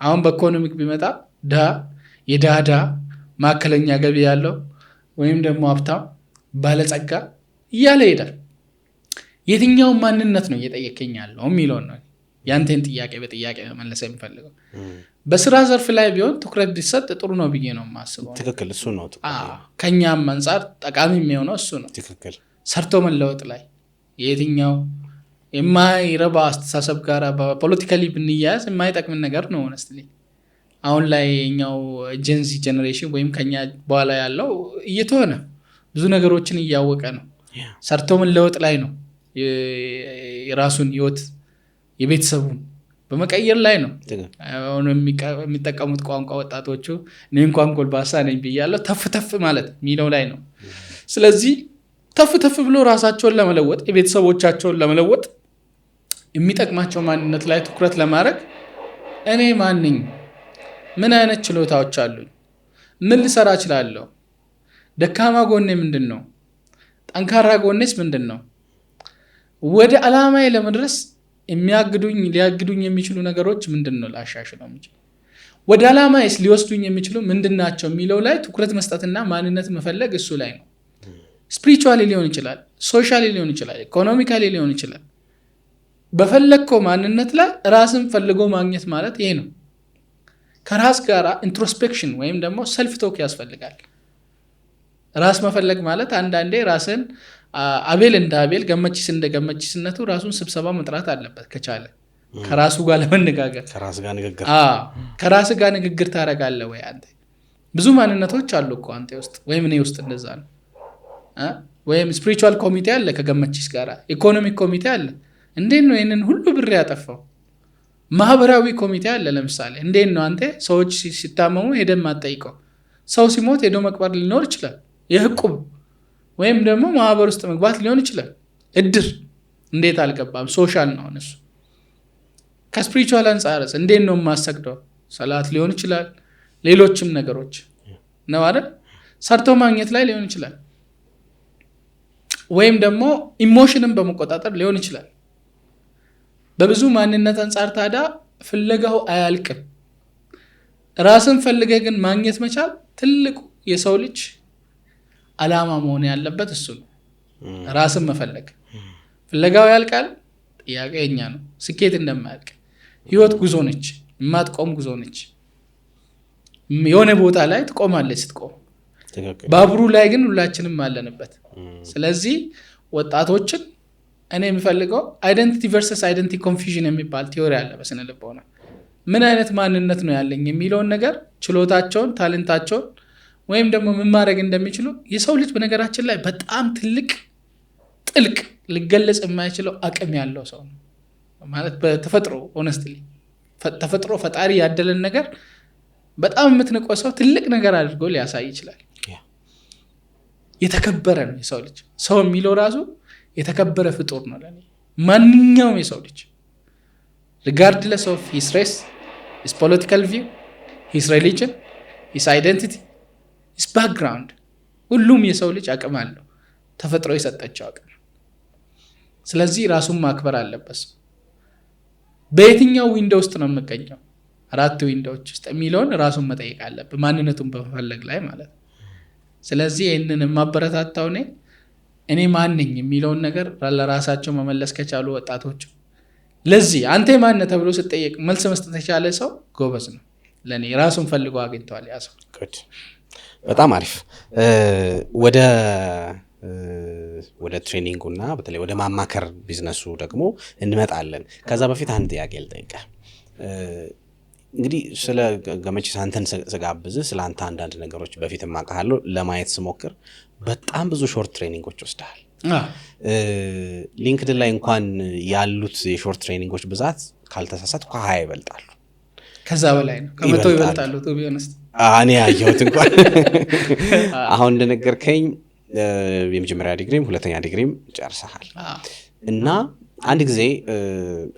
አሁን በኢኮኖሚክ ቢመጣ ድሃ የዳዳ ማዕከለኛ ገቢ ያለው ወይም ደግሞ ሀብታም ባለጸጋ እያለ ይሄዳል። የትኛው ማንነት ነው እየጠየቀኝ ያለው የሚለውን ነው ያንተን ጥያቄ በጥያቄ መመለስ የሚፈልገው። በስራ ዘርፍ ላይ ቢሆን ትኩረት ቢሰጥ ጥሩ ነው ብዬ ነው የማስበው። ትክክል፣ እሱ ነው ከኛም አንጻር ጠቃሚ የሚሆነው እሱ ነው። ትክክል። ሰርቶ መለወጥ ላይ የትኛው የማይረባ አስተሳሰብ ጋር በፖለቲካሊ ብንያያዝ የማይጠቅምን ነገር ነው። ሆነስትሊ አሁን ላይ የኛው ጀንዚ ጀኔሬሽን ወይም ከኛ በኋላ ያለው እየተሆነ ብዙ ነገሮችን እያወቀ ነው። ሰርቶ መለወጥ ላይ ነው። የራሱን ህይወት የቤተሰቡን በመቀየር ላይ ነው። አሁን የሚጠቀሙት ቋንቋ ወጣቶቹ እኔ እንኳን ጎልባሳ ነኝ ብያለሁ ተፍ ተፍ ማለት የሚለው ላይ ነው። ስለዚህ ተፍ ተፍ ብሎ ራሳቸውን ለመለወጥ የቤተሰቦቻቸውን ለመለወጥ የሚጠቅማቸው ማንነት ላይ ትኩረት ለማድረግ እኔ ማን ነኝ፣ ምን አይነት ችሎታዎች አሉኝ፣ ምን ልሰራ እችላለሁ፣ ደካማ ጎኔ ምንድን ነው፣ ጠንካራ ጎኔስ ምንድን ነው፣ ወደ ዓላማዬ ለመድረስ ሊያግዱኝ የሚችሉ ነገሮች ምንድን ነው ላሻሽለው የምችለው፣ ወደ ዓላማዬስ ሊወስዱኝ የሚችሉ ምንድን ናቸው የሚለው ላይ ትኩረት መስጠትና ማንነት መፈለግ እሱ ላይ ነው። ስፒሪቹዋሊ ሊሆን ይችላል፣ ሶሻሊ ሊሆን ይችላል፣ ኢኮኖሚካሊ ሊሆን ይችላል። በፈለግከው ማንነት ላይ ራስን ፈልጎ ማግኘት ማለት ይሄ ነው። ከራስ ጋር ኢንትሮስፔክሽን ወይም ደግሞ ሰልፍ ቶክ ያስፈልጋል። ራስ መፈለግ ማለት አንዳንዴ ራስን አቤል እንደ አቤል ገመቺስ እንደ ገመቺስነቱ ራሱን ስብሰባ መጥራት አለበት ከቻለ ከራሱ ጋር ለመነጋገር። ከራስ ጋር ንግግር ታደርጋለህ ወይ አንተ? ብዙ ማንነቶች አሉ እኮ አንተ ውስጥ ወይም እኔ ውስጥ እንደዛ ነው። ወይም ስፒሪቹዋል ኮሚቴ አለ ከገመቺስ ጋር፣ ኢኮኖሚክ ኮሚቴ አለ። እንዴት ነው ይህንን ሁሉ ብር ያጠፋው? ማህበራዊ ኮሚቴ አለ። ለምሳሌ እንዴት ነው አንተ ሰዎች ሲታመሙ ሄደን ማጠይቀው? ሰው ሲሞት ሄዶ መቅበር ሊኖር ይችላል። የህቁብ ወይም ደግሞ ማህበር ውስጥ መግባት ሊሆን ይችላል። እድር እንዴት አልገባም? ሶሻል ነው እሱ። ከስፒሪቹዋል አንጻርስ እንዴት ነው የማሰግደው? ሰላት ሊሆን ይችላል፣ ሌሎችም ነገሮች ነው አይደል? ሰርቶ ማግኘት ላይ ሊሆን ይችላል፣ ወይም ደግሞ ኢሞሽንን በመቆጣጠር ሊሆን ይችላል። በብዙ ማንነት አንጻር ታዲያ ፍለጋው አያልቅም። ራስን ፈልገ ግን ማግኘት መቻል ትልቁ የሰው ልጅ አላማ መሆን ያለበት እሱ ነው። ራስን መፈለግ። ፍለጋው ያልቃል? ጥያቄ የኛ ነው። ስኬት እንደማያልቅ ህይወት ጉዞ ነች፣ የማትቆም ጉዞ ነች። የሆነ ቦታ ላይ ትቆማለች ስትቆም። ባቡሩ ላይ ግን ሁላችንም አለንበት። ስለዚህ ወጣቶችን እኔ የሚፈልገው አይደንቲቲ ቨርሰስ አይደንቲቲ ኮንፊውዥን የሚባል ቲዮሪ አለ በስነ ልቦና። ምን አይነት ማንነት ነው ያለኝ የሚለውን ነገር ችሎታቸውን፣ ታለንታቸውን ወይም ደግሞ ምን ማድረግ እንደሚችሉ የሰው ልጅ በነገራችን ላይ በጣም ትልቅ ጥልቅ ሊገለጽ የማይችለው አቅም ያለው ሰው ነው ማለት በተፈጥሮ ሆነስትሊ ተፈጥሮ ፈጣሪ ያደለን ነገር በጣም የምትንቀው ሰው ትልቅ ነገር አድርጎ ሊያሳይ ይችላል። የተከበረ ነው የሰው ልጅ። ሰው የሚለው ራሱ የተከበረ ፍጡር ነው ለኔ። ማንኛውም የሰው ልጅ regardless of his race, his political view, his religion, his identity, his background ሁሉም የሰው ልጅ አቅም አለው፣ ተፈጥሮ የሰጠችው አቅም። ስለዚህ ራሱን ማክበር አለበት። በየትኛው ዊንዶው ውስጥ ነው የምገኘው? 4 ዊንዶዎች ውስጥ የሚለውን ራሱን መጠየቅ አለበት፣ ማንነቱን በመፈለግ ላይ ማለት ነው። ስለዚህ ይህንን የማበረታታው እኔ ማን ነኝ የሚለውን ነገር ለራሳቸው መመለስ ከቻሉ ወጣቶች፣ ለዚህ አንተ ማን ነህ ተብሎ ሲጠየቅ መልስ መስጠት የቻለ ሰው ጎበዝ ነው። ለኔ ራሱን ፈልጎ አግኝቷል ያ ሰው። በጣም አሪፍ። ወደ ትሬኒንጉና በተለይ ወደ ማማከር ቢዝነሱ ደግሞ እንመጣለን። ከዛ በፊት አንድ ጥያቄ ልጠይቅህ። እንግዲህ ስለ ገመቺስ አንተን ስጋብዝ ስለ አንተ አንዳንድ ነገሮች በፊት ማውቃለሁ ለማየት ስሞክር በጣም ብዙ ሾርት ትሬኒንጎች ወስደሃል። ሊንክድን ላይ እንኳን ያሉት የሾርት ትሬኒንጎች ብዛት ካልተሳሳትኩ 20 ይበልጣሉ። ከዛ በላይ ነው፣ ከመቶ ይበልጣሉ። ቱ ቢሆንስ እኔ ያየሁት እንኳን አሁን እንደነገርከኝ የመጀመሪያ ዲግሪም ሁለተኛ ዲግሪም ጨርሰሃል እና አንድ ጊዜ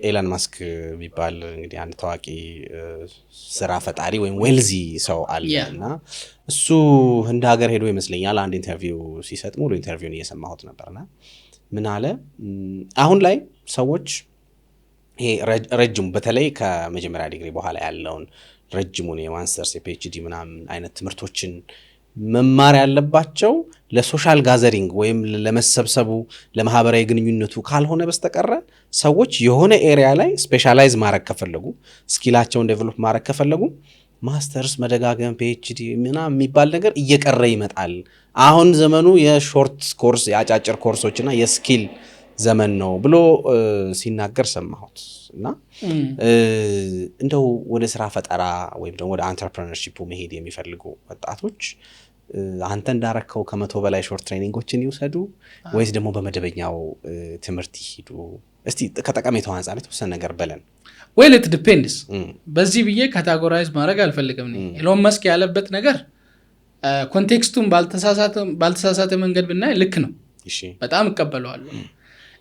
ኤለን ማስክ የሚባል እንግዲህ አንድ ታዋቂ ስራ ፈጣሪ ወይም ዌልዚ ሰው አለ እና እሱ ህንድ ሀገር ሄዶ ይመስለኛል አንድ ኢንተርቪው ሲሰጥ ሙሉ ኢንተርቪውን እየሰማሁት ነበርና ምን አለ፣ አሁን ላይ ሰዎች ይሄ ረጅም በተለይ ከመጀመሪያ ዲግሪ በኋላ ያለውን ረጅሙን የማስተርስ የፒኤችዲ ምናምን አይነት ትምህርቶችን መማር ያለባቸው ለሶሻል ጋዘሪንግ ወይም ለመሰብሰቡ ለማህበራዊ ግንኙነቱ ካልሆነ በስተቀረ ሰዎች የሆነ ኤሪያ ላይ ስፔሻላይዝ ማድረግ ከፈለጉ ስኪላቸውን ዴቨሎፕ ማድረግ ከፈለጉ ማስተርስ መደጋገም ፒኤችዲ ምናምን የሚባል ነገር እየቀረ ይመጣል። አሁን ዘመኑ የሾርት ኮርስ የአጫጭር ኮርሶች እና የስኪል ዘመን ነው ብሎ ሲናገር ሰማሁት። እና እንደው ወደ ስራ ፈጠራ ወይም ደግሞ ወደ አንተርፕረነርሺፑ መሄድ የሚፈልጉ ወጣቶች አንተ እንዳረከው 100 በላይ ሾርት ትሬኒንጎችን ይውሰዱ ወይስ ደግሞ በመደበኛው ትምህርት ይሄዱ? እስቲ ከጠቀሜታው አንፃር የተወሰነ ነገር በለን። well it depends በዚህ ብዬ ካታጎራይዝ ማድረግ አልፈልግም ነኝ። ኤሎን መስክ ያለበት ነገር ኮንቴክስቱን ባልተሳሳተ መንገድ ብናይ ልክ ነው። እሺ በጣም እቀበለዋለሁ።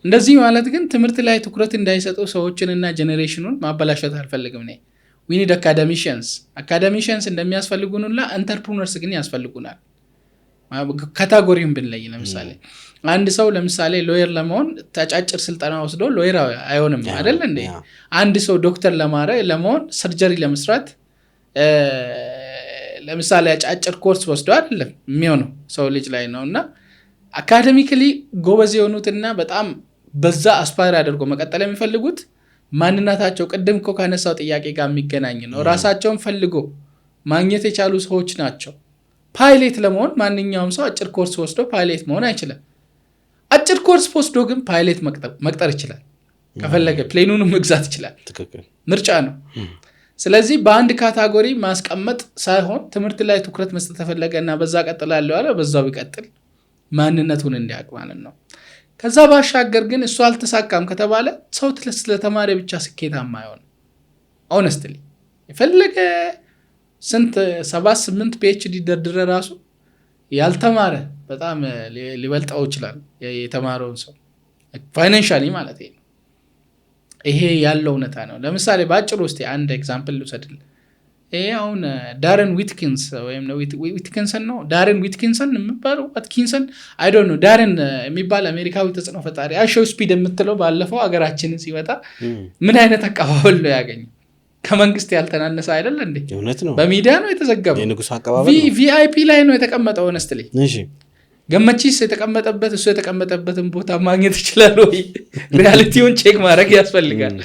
እንደዚህ ማለት ግን ትምህርት ላይ ትኩረት እንዳይሰጡ ሰዎችንና ጄኔሬሽኑን ማበላሸት አልፈልግም ነኝ። we need academicians እንደሚያስፈልጉንና entrepreneurs ግን ያስፈልጉናል። ካታጎሪውን ብንለይ ለምሳሌ አንድ ሰው ለምሳሌ ሎየር ለመሆን ተጫጭር ስልጠና ወስዶ ሎየር አይሆንም አይደል እንዴ? አንድ ሰው ዶክተር ለመሆን ሰርጀሪ ለመስራት ለምሳሌ አጫጭር ኮርስ ወስዶ አይደለም የሚሆነው ሰው ልጅ ላይ ነውና አካዳሚካሊ ጎበዝ የሆኑትና በጣም በዛ አስፓየር አድርጎ መቀጠል የሚፈልጉት ማንነታቸው ቅድም እኮ ካነሳው ጥያቄ ጋር የሚገናኝ ነው። ራሳቸውን ፈልጎ ማግኘት የቻሉ ሰዎች ናቸው። ፓይሌት ለመሆን ማንኛውም ሰው አጭር ኮርስ ወስዶ ፓይሌት መሆን አይችልም። አጭር ኮርስ ወስዶ ግን ፓይሌት መቅጠር ይችላል። ከፈለገ ፕሌኑንም መግዛት ይችላል። ትክክል፣ ምርጫ ነው። ስለዚህ በአንድ ካታጎሪ ማስቀመጥ ሳይሆን ትምህርት ላይ ትኩረት መስጠት ተፈለገና በዛ ቀጥላለሁ አለ በዛው ቢቀጥል ማንነቱን እንዲያውቅ ማለት ነው። ከዛ ባሻገር ግን እሱ አልተሳካም ከተባለ ሰው ስለተማረ ብቻ ስኬታማ አይሆንም። ሆነስትሊ የፈለገ ስንት 7-8 ፒኤችዲ ደርድረ ራሱ ያልተማረ በጣም ሊበልጠው ይችላል የተማረውን ሰው ፋይናንሻሊ ማለት ነው። ይሄ ያለው እውነታ ነው። ለምሳሌ በአጭሩ ውስጥ አንድ ኤግዛምፕል ልውሰድል። ይሄ አሁን ዳረን ዊትኪንስ ወይም ዊትኪንሰን ነው ዳረን ዊትኪንሰን የሚባለው ዋትኪንሰን አይ ዶንት ኖ ዳረን የሚባል አሜሪካዊ ተጽዕኖ ፈጣሪ አሾው ስፒድ የምትለው ባለፈው ሀገራችንን ሲወጣ ምን አይነት አቀባበል ነው ያገኘው? ከመንግስት ያልተናነሰ አይደል እንዴ? እውነት ነው። በሚዲያ ነው የተዘገበው። የንጉስ አቀባበል ነው። ቪአይፒ ላይ ነው የተቀመጠው። ሆነስትሊ እሺ ገመቺስ የተቀመጠበት እሱ የተቀመጠበትን ቦታ ማግኘት ይችላል ወይ? ሪያሊቲውን ቼክ ማድረግ ያስፈልጋል።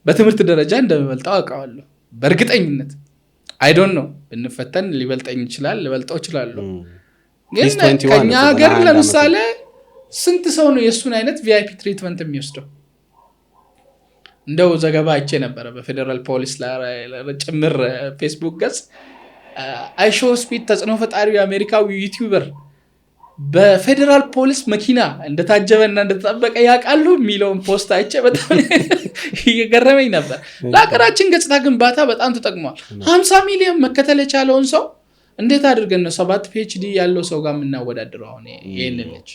በትምህርት ደረጃ እንደሚበልጠው አውቃለሁ በእርግጠኝነት። አይ ዶንት ኖ ብንፈተን ሊበልጠኝ ይችላል ልበልጠው ይችላል። ግን ከኛ ሀገር ለምሳሌ ስንት ሰው ነው የእሱን አይነት ቪአይፒ ትሪትመንት የሚወስደው? እንደው ዘገባ አይቼ ነበረ በፌደራል ፖሊስ ጭምር ፌስቡክ ገጽ አይሾው ስፒድ ተጽዕኖ ፈጣሪው የአሜሪካዊ ዩቲዩበር በፌደራል ፖሊስ መኪና እንደታጀበና እንደተጠበቀ ያውቃሉ የሚለውን ፖስት አይቼ በጣም እየገረመኝ ነበር። ለሀገራችን ገጽታ ግንባታ በጣም ተጠቅሟል። 50 ሚሊዮን መከተል የቻለውን ሰው እንዴት አድርገን ነው 7 ፒኤችዲ ያለው ሰው ጋር የምናወዳድረው? አሁን ይሄንን ልጅ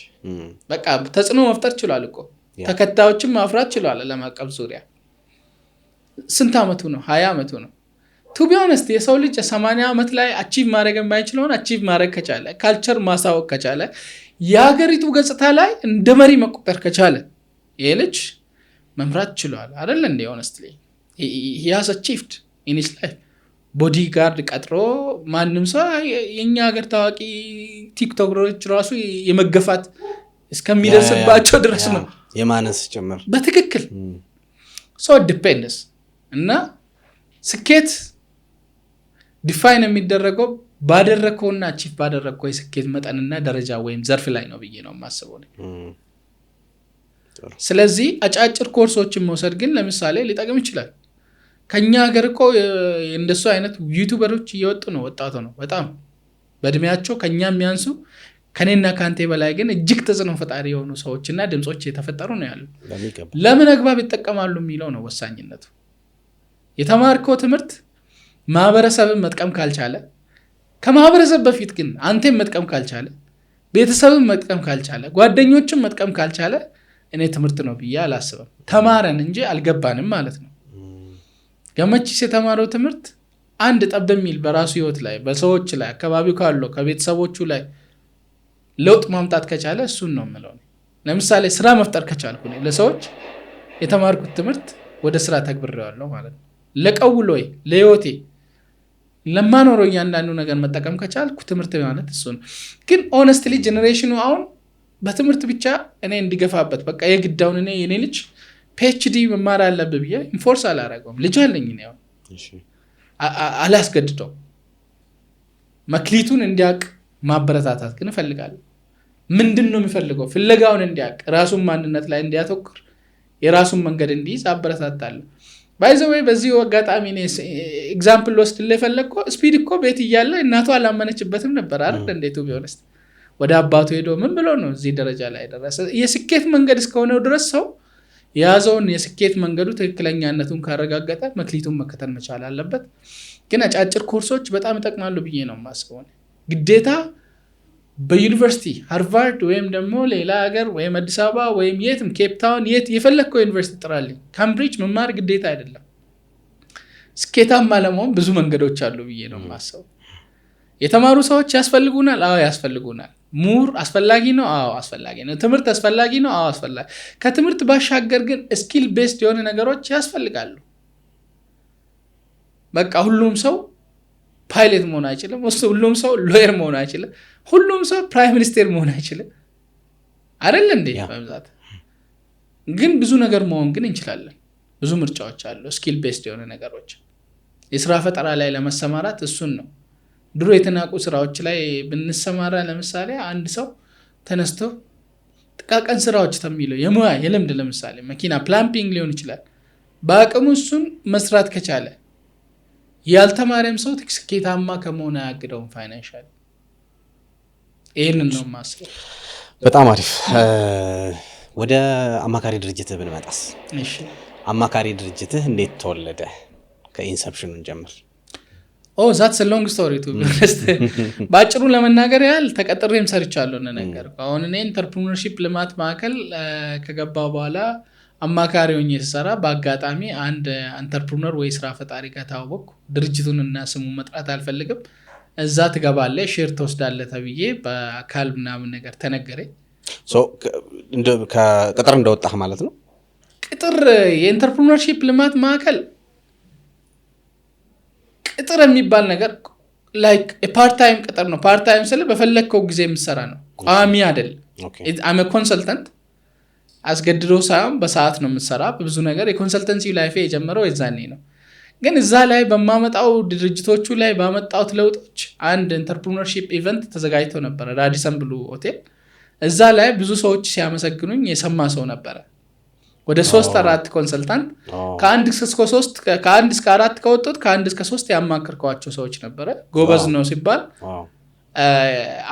በቃ ተጽዕኖ መፍጠር ችሏል እኮ ተከታዮችን ማፍራት ችሏል። ለማቀብ ዙሪያ ስንት አመቱ ነው? 20 አመቱ ነው። ቱ ቢ ኦነስት የሰው ልጅ 80 አመት ላይ አቺቭ ማድረግ የማይችለውን አቺቭ ማድረግ ከቻለ ካልቸር ማሳወቅ ከቻለ የሀገሪቱ ገጽታ ላይ እንደ መሪ መቆጠር ከቻለ ይሄ ልጅ መምራት ችሏል አይደል እንዴ? ኦነስትሊ he has achieved in his life። ቦዲጋርድ ቀጥሮ ማንም ሰው የኛ ሀገር ታዋቂ ቲክቶከሮች ራሱ የመገፋት እስከሚደርስባቸው ድረስ ነው የማነስ ጭምር በትክክል so depends እና ስኬት ዲፋይን የሚደረገው ባደረከውና አቺቭ ባደረከው የስኬት መጠንና ደረጃ ወይም ዘርፍ ላይ ነው ብዬ ነው የማስበው። ስለዚህ አጫጭር ኮርሶችን መውሰድ ግን ለምሳሌ ሊጠቅም ይችላል። ከኛ ሀገር እኮ እንደሱ አይነት ዩቲዩበሮች እየወጡ ነው። ወጣቱ ነው በጣም በእድሜያቸው ከኛ የሚያንሱ ከኔና ካንቴ በላይ ግን እጅግ ተጽዕኖ ፈጣሪ የሆኑ ሰዎችና ድምጾች የተፈጠሩ ነው ያሉ። ለምን አግባብ ይጠቀማሉ የሚለው ነው ወሳኝነቱ። የተማርከው ትምህርት ማህበረሰብን መጥቀም ካልቻለ ከማህበረሰብ በፊት ግን አንተን መጥቀም ካልቻለ ቤተሰብን መጥቀም ካልቻለ ጓደኞችን መጥቀም ካልቻለ እኔ ትምህርት ነው ብዬ አላስብም። ተማረን እንጂ አልገባንም ማለት ነው። ገመቺስ የተማረው ትምህርት አንድ ጠብ የሚል በራሱ ህይወት ላይ በሰዎች ላይ አካባቢው ካለው ከቤተሰቦቹ ላይ ለውጥ ማምጣት ከቻለ እሱን ነው የምለው። ለምሳሌ ስራ መፍጠር ከቻልኩ ነው ለሰዎች የተማርኩት ትምህርት ወደ ስራ ተግብሬዋለሁ ማለት ነው። ለቀውሎይ ለህይወቴ ለማኖረው እያንዳንዱ ነገር መጠቀም ከቻልኩ ትምህርት ማለት እሱ ነው። ግን ሆነስትሊ ጄኔሬሽኑ አሁን በትምህርት ብቻ እኔ እንዲገፋበት በቃ የግዳውን እኔ የኔ ልጅ PhD መማር አለበት ብዬ ኢንፎርስ አላረገውም። ልጅ አለኝ ነው አላስገድደው። መክሊቱን እንዲያውቅ ማበረታታት ግን እፈልጋለሁ። ምንድነው የሚፈልገው ፍለጋውን እንዲያውቅ ራሱን ማንነት ላይ እንዲያተኩር የራሱን መንገድ እንዲይዝ አበረታታለሁ። ባይ ዘ ወይ በዚህ አጋጣሚ ነው ኤግዛምፕል ወስድልህ ፈለግኩ። ስፒድ እኮ ቤት እያለ እናቱ አላመነችበትም ነበር አይደል እንዴቱ ቢሆንስ ወደ አባቱ ሄዶ ምን ብሎ ነው እዚህ ደረጃ ላይ ደረሰ። የስኬት መንገድ እስከሆነው ድረስ ሰው ያዘውን የስኬት መንገዱ ትክክለኛነቱን ካረጋገጠ መክሊቱን መከተል መቻል አለበት። ግን አጫጭር ኮርሶች በጣም ይጠቅማሉ ብዬ ነው የማስበው። ግዴታ በዩኒቨርሲቲ ሃርቫርድ ወይም ደግሞ ሌላ ሀገር ወይም አዲስ አበባ ወይም የትም ኬፕ ታውን የት የፈለከው ዩኒቨርሲቲ ጥራልኝ ካምብሪጅ መማር ግዴታ አይደለም። ስኬታማ ለመሆን ብዙ መንገዶች አሉ ብዬ ነው የማስበው። የተማሩ ሰዎች ያስፈልጉናል። አዎ ያስፈልጉናል። ሙር አስፈላጊ ነው። አዎ አስፈላጊ ነው። ትምህርት አስፈላጊ ነው። አዎ አስፈላጊ። ከትምህርት ባሻገር ግን ስኪል ቤስድ የሆነ ነገሮች ያስፈልጋሉ። በቃ ሁሉም ሰው ፓይለት መሆን አይችልም። ሁሉም ሰው ሎየር መሆን አይችልም። ሁሉም ሰው ፕራይም ሚኒስቴር መሆን አይችልም አይደል እንዴ? በብዛት ግን ብዙ ነገር መሆን ግን እንችላለን። ብዙ ምርጫዎች አሉ። ስኪል ቤስድ የሆነ ነገሮች የስራ ፈጠራ ላይ ለመሰማራት እሱን ነው። ድሮ የተናቁ ስራዎች ላይ ብንሰማራ ለምሳሌ አንድ ሰው ተነስቶ ጥቃቅን ስራዎች ተሚለው የሙያ የልምድ ለምሳሌ መኪና ፕላምፒንግ ሊሆን ይችላል በአቅሙ እሱን መስራት ከቻለ ያልተማረም ሰው ስኬታማ ከመሆን አያግደውም ፋይናንሻል። ይሄንን ነው ማስበው። በጣም አሪፍ። ወደ አማካሪ ድርጅትህ ብንመጣስ? እሺ አማካሪ ድርጅትህ እንዴት ተወለደ? ከኢንሰፕሽኑን ጀምር። that's a long story to be honest። ባጭሩ ለመናገር ያህል ተቀጥሬም ሰርቻለሁ ነገር። አሁን እኔ ኢንተርፕረነርሺፕ ልማት ማዕከል ከገባው በኋላ አማካሪ ሆኜ ስሰራ በአጋጣሚ አንድ ኢንተርፕረነር ወይ ስራ ፈጣሪ ጋር ታወቅኩ። ድርጅቱን እና ስሙን መጥራት አልፈልግም። እዛ ትገባለህ ሼር ትወስዳለህ ተብዬ በአካል ምናምን ነገር ተነገረኝ። ከቅጥር እንደወጣህ ማለት ነው? ቅጥር የኢንተርፕረነርሺፕ ልማት ማዕከል ቅጥር የሚባል ነገር ላይክ ፓርት ታይም ቅጥር ነው። ፓርት ታይም ስለ በፈለግከው ጊዜ የምትሰራ ነው፣ ቋሚ አይደለም። አም ኮንሰልተንት አስገድዶ ሳይሆን በሰዓት ነው የምትሰራ። ብዙ ነገር የኮንሰልተንሲ ላይፍ የጀመረው የዛኔ ነው። ግን እዛ ላይ በማመጣው ድርጅቶቹ ላይ ባመጣውት ለውጦች አንድ ኢንተርፕረነርሺፕ ኢቨንት ተዘጋጅቶ ነበር ራዲሰን ብሉ ሆቴል። እዛ ላይ ብዙ ሰዎች ሲያመሰግኑኝ የሰማ ሰው ነበረ። ወደ 3-4 ኮንሰልታንት ከአንድ እስከ 4 ከወጡት ከአንድ እስከ 3 ያማከርኳቸው ሰዎች ነበረ። ጎበዝ ነው ሲባል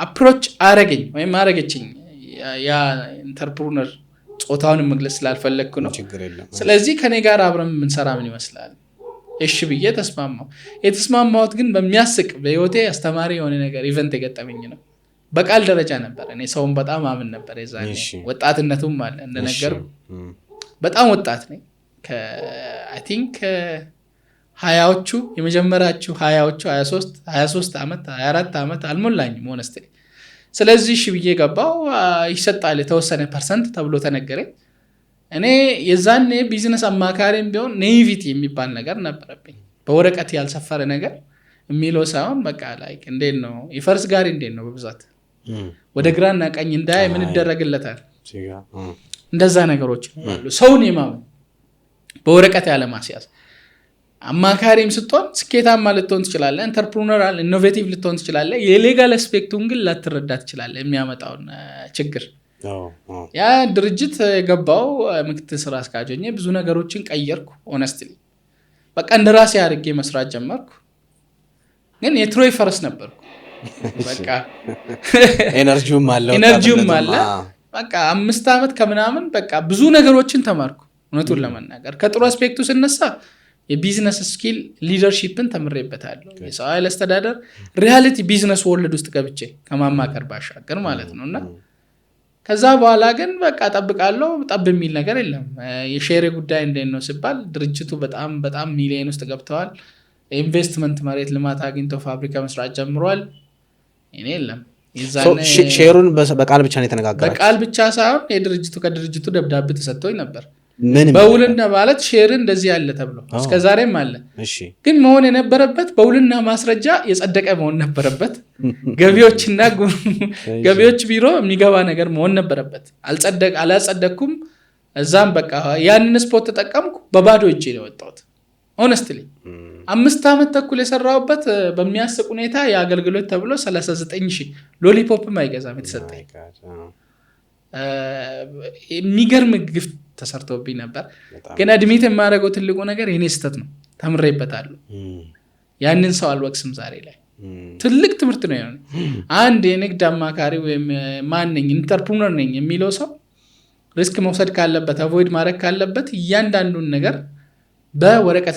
አፕሮች አረገኝ ወይም አረገችኝ። ያ ኢንተርፕረነር ጾታውን መግለጽ ስላልፈለግኩ ነው። ስለዚህ ከኔ ጋር አብረን የምንሰራ ምን ይመስላል? እሺ ብዬ ተስማማው። የተስማማሁት ግን በሚያስቅ በህይወቴ አስተማሪ የሆነ ነገር ኢቨንት የገጠመኝ ነው። በቃል ደረጃ ነበር። እኔ ሰውን በጣም አምን ነበር የዛኔ። ወጣትነቱም አለ እንደነገርኩ በጣም ወጣት ነኝ። አይ ቲንክ 20ዎቹ የመጀመሪያዎቹ 20ዎቹ 23 ዓመት 24 ዓመት አልሞላኝም ሆነስትሊ። ስለዚህ እሺ ብዬ ገባው። ይሰጣል የተወሰነ ፐርሰንት ተብሎ ተነገረኝ። እኔ የዛኔ ቢዝነስ አማካሪም ቢሆን ኔቪቲ የሚባል ነገር ነበረብኝ። በወረቀት ያልሰፈረ ነገር የሚለው ሳይሆን በቃ ላይክ እንዴት ነው የፈርስ ጋሪ እንዴት ነው በብዛት ወደ ግራና ቀኝ እንዳይ ምን ይደረግለታል እንደዛ ነገሮች አሉ። ሰውን የማመን በወረቀት ያለ ማስያዝ። አማካሪም ስትሆን ስኬታማ ልትሆን ትችላለህ፣ ኢንተርፕረነራል ኢኖቬቲቭ ልትሆን ትችላለህ። የሌጋል አስፔክቱን ግን ላትረዳ ትችላለህ የሚያመጣውን ችግር። ያ ድርጅት የገባው ምክትል ስራ አስኪያጅ ሆኜ ብዙ ነገሮችን ቀየርኩ። ሆነስትሊ በቃ እንደራሴ አድርጌ መስራት ጀመርኩ። ግን የትሮይ ፈረስ ነበርኩ። በቃ ኤነርጂውም አለ። በቃ 5 ዓመት ከምናምን በቃ ብዙ ነገሮችን ተማርኩ። እውነቱን ለመናገር ከጥሩ አስፔክቱ ስነሳ የቢዝነስ ስኪል ሊደርሺፕን ተምሬበታለሁ። የሰው ኃይል አስተዳደር ሪያሊቲ ቢዝነስ ወርልድ ውስጥ ገብቼ ከማማከር ባሻገር ማለት ነውና ከዛ በኋላ ግን በቃ ጠብቃለሁ። ጠብ የሚል ነገር የለም። የሼር ጉዳይ እንዴት ነው ሲባል ድርጅቱ በጣም ሚሊዮን ውስጥ ገብተዋል። ኢንቨስትመንት መሬት ልማት አግኝተው ፋብሪካ መስራት ጀምሯል። እኔ የለም ሼሩን በቃል ብቻ ነው የተነጋገራችሁት? በቃል ብቻ ሳይሆን ከድርጅቱ ደብዳቤ ተሰጥቶኝ ነበር። በውልና ማለት ሼር እንደዚህ ያለ ተብሎ እስከዛሬም አለ። ግን መሆን የነበረበት በውልና ማስረጃ የጸደቀ መሆን ነበረበት። ገቢዎች ቢሮ የሚገባ ነገር መሆን ነበረበት። አላጸደቅኩም። እዛም በቃ ያንን ስፖርት ተጠቀምኩ፣ በባዶ እጄ ነው የወጣሁት። ሆነስትሊ 5 ዓመት ተኩል የሰራሁበት በሚያስቅ ሁኔታ የአገልግሎት ተብሎ 39,000 ሎሊፖፕም አይገዛም የተሰጠኝ። የሚገርም ግፍ ተሰርቶብኝ ነበር። ግን አድሚት የማደርገው ትልቁ ነገር የኔ ስህተት ነው፣ ተምሬበታለሁ። ያንን ሰው አልወቅስም። ዛሬ ላይ ትልቅ ትምህርት ነው የሆነ። አንድ የንግድ አማካሪ ወይም ማንኝ ኢንተርፕረነር ነኝ የሚለው ሰው ሪስክ መውሰድ ካለበት፣ አቮይድ ማድረግ ካለበት እያንዳንዱን ነገር በወረቀት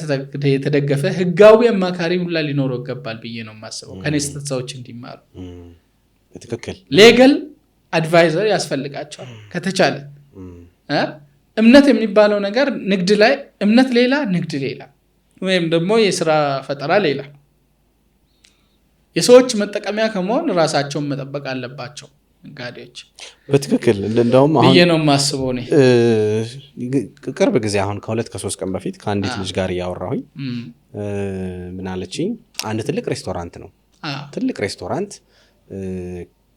የተደገፈ ህጋዊ አማካሪ ሁላ ሊኖረው ይገባል ብዬ ነው የማስበው። ከኔ ስህተት ሰዎች እንዲማሩ ትክክል ሌጋል አድቫይዘር ያስፈልጋቸዋል ከተቻለ። እምነት የሚባለው ነገር ንግድ ላይ እምነት ሌላ፣ ንግድ ሌላ፣ ወይም ደግሞ የስራ ፈጠራ ሌላ። የሰዎች መጠቀሚያ ከመሆን ራሳቸውን መጠበቅ አለባቸው ነጋዴዎች። በትክክል እንደውም አሁን ብዬ ነው የማስበው። እኔ ቅርብ ጊዜ አሁን ከ2-3 ቀን በፊት ከአንዲት ልጅ ጋር እያወራሁኝ ምን አለችኝ፣ አንድ ትልቅ ሬስቶራንት ነው ትልቅ ሬስቶራንት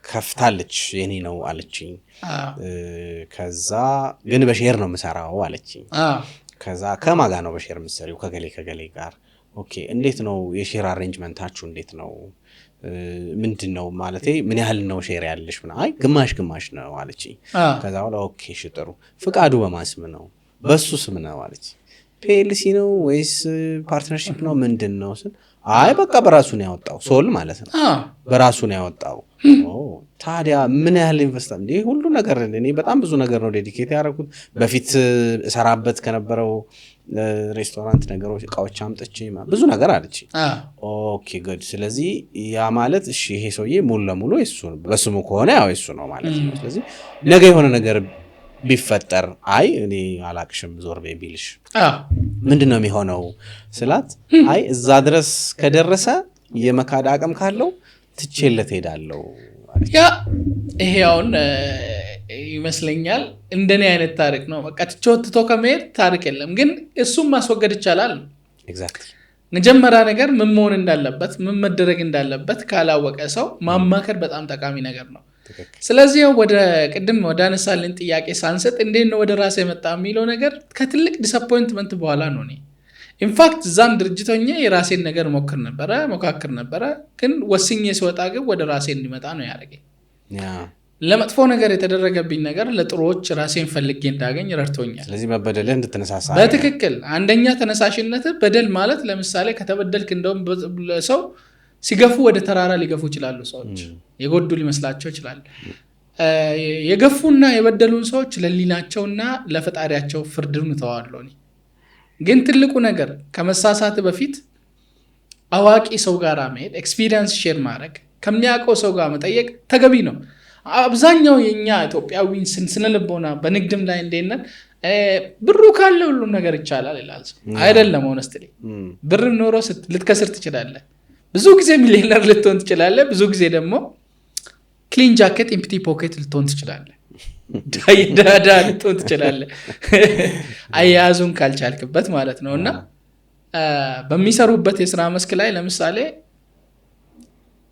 ከፍታለች፣ የኔ ነው አለችኝ። ከዛ ግን በሼር ነው የምሰራው አለችኝ። ከዛ ከማጋ ነው በሼር የምትሰሪው? ከገሌ ጋር። ኦኬ እንዴት ነው የሼር አሬንጅመንታችሁ እንዴት ነው ምንድን ነው ማለቴ ምን ያህል ነው ሼር ያለሽ? አይ ግማሽ ነው አለችኝ። ከዛ በኋላ ኦኬ እሺ ጥሩ፣ ፍቃዱ በማን ስም ነው? በሱ ስም ነው አለች። ፒኤልሲ ነው ወይስ ፓርትነርሺፕ ነው ምንድን ነው ስል አይ በቃ በራሱ ነው ያወጣው፣ ሶል ማለት ነው በራሱ ነው ያወጣው። ታዲያ ምን ያህል ኢንቨስት እንዴ? ሁሉ ነገር እኔ በጣም ብዙ ነገር ነው ዴዲኬት ያደረኩት በፊት እሰራበት ከነበረው ሬስቶራንት ነገሮች እቃዎች አምጥቼ ብዙ ነገር አለች። ኦኬ ጉድ። ስለዚህ ያ ማለት እሺ ይሄ ሰውዬ ሙሉ ለሙሉ እሱ በስሙ ከሆነ ያው እሱ ነው ማለት ነው። ስለዚህ ነገ የሆነ ነገር ቢፈጠር አይ እኔ አላቅሽም ዞር በይ ቢልሽ ምንድነው የሚሆነው ስላት፣ አይ እዛ ድረስ ከደረሰ የመካድ አቅም ካለው ትቼለት ሄዳለሁ። ያ ይሄ አሁን ይመስለኛል እንደኔ አይነት ታሪክ ነው። በቃ ትቾትቶ ከመሄድ ታሪክ የለም። ግን እሱም ማስወገድ ይቻላል። ኤግዛክትሊ። መጀመሪያ ነገር ምን መሆን እንዳለበት ምን መደረግ እንዳለበት ካላወቀ ሰው ማማከር በጣም ጠቃሚ ነገር ነው። ስለዚህ ወደ ቅድም ወደ አነሳልን ጥያቄ ሳንሰጥ እንዴት ነው ወደ ራሴ የመጣ የሚለው ነገር ከትልቅ ዲስአፖይንትመንት በኋላ ነው። እኔ ኢንፋክት እዛም ድርጅት ሆኜ የራሴን ነገር ሞካክር ነበረ። ግን ወስኜ ሲወጣ ግን ወደ ራሴ እንዲመጣ ነው ያደረገኝ። ለመጥፎ ነገር የተደረገብኝ ነገር ለጥሩዎች ራሴን ፈልጌ እንዳገኝ ረድቶኛል። ስለዚህ መበደልህ እንድትነሳሳ በትክክል አንደኛ ተነሳሽነት በደል ማለት ለምሳሌ ከተበደልክ እንደውም ሰው ሲገፉ ወደ ተራራ ሊገፉ ይችላሉ። ሰዎች የጎዱ ሊመስላቸው ይችላል። የገፉና የበደሉን ሰዎች ለሊናቸውና ለፈጣሪያቸው ፍርድን ተዋዋለው። ግን ትልቁ ነገር ከመሳሳት በፊት አዋቂ ሰው ጋር መሄድ፣ ኤክስፒሪየንስ ሼር ማድረግ፣ ከሚያውቀው ሰው ጋር መጠየቅ ተገቢ ነው። አብዛኛው የኛ ኢትዮጵያዊ ስነ ልቦና በንግድም ላይ እንደነን ብሩ ካለ ሁሉም ነገር ይቻላል ይላል። አይደለም። ሆነስትሊ ብር ኖሮ ልትከስር ትችላለህ። ብዙ ጊዜ ሚሊዮነር ልትሆን ትችላለህ። ብዙ ጊዜ ደግሞ ክሊን ጃኬት ኢምፕቲ ፖኬት ልትሆን ትችላለህ። ዳዳ ልትሆን ትችላለህ። አያያዙን ካልቻልክበት ማለት ነው። እና በሚሰሩበት የስራ መስክ ላይ ለምሳሌ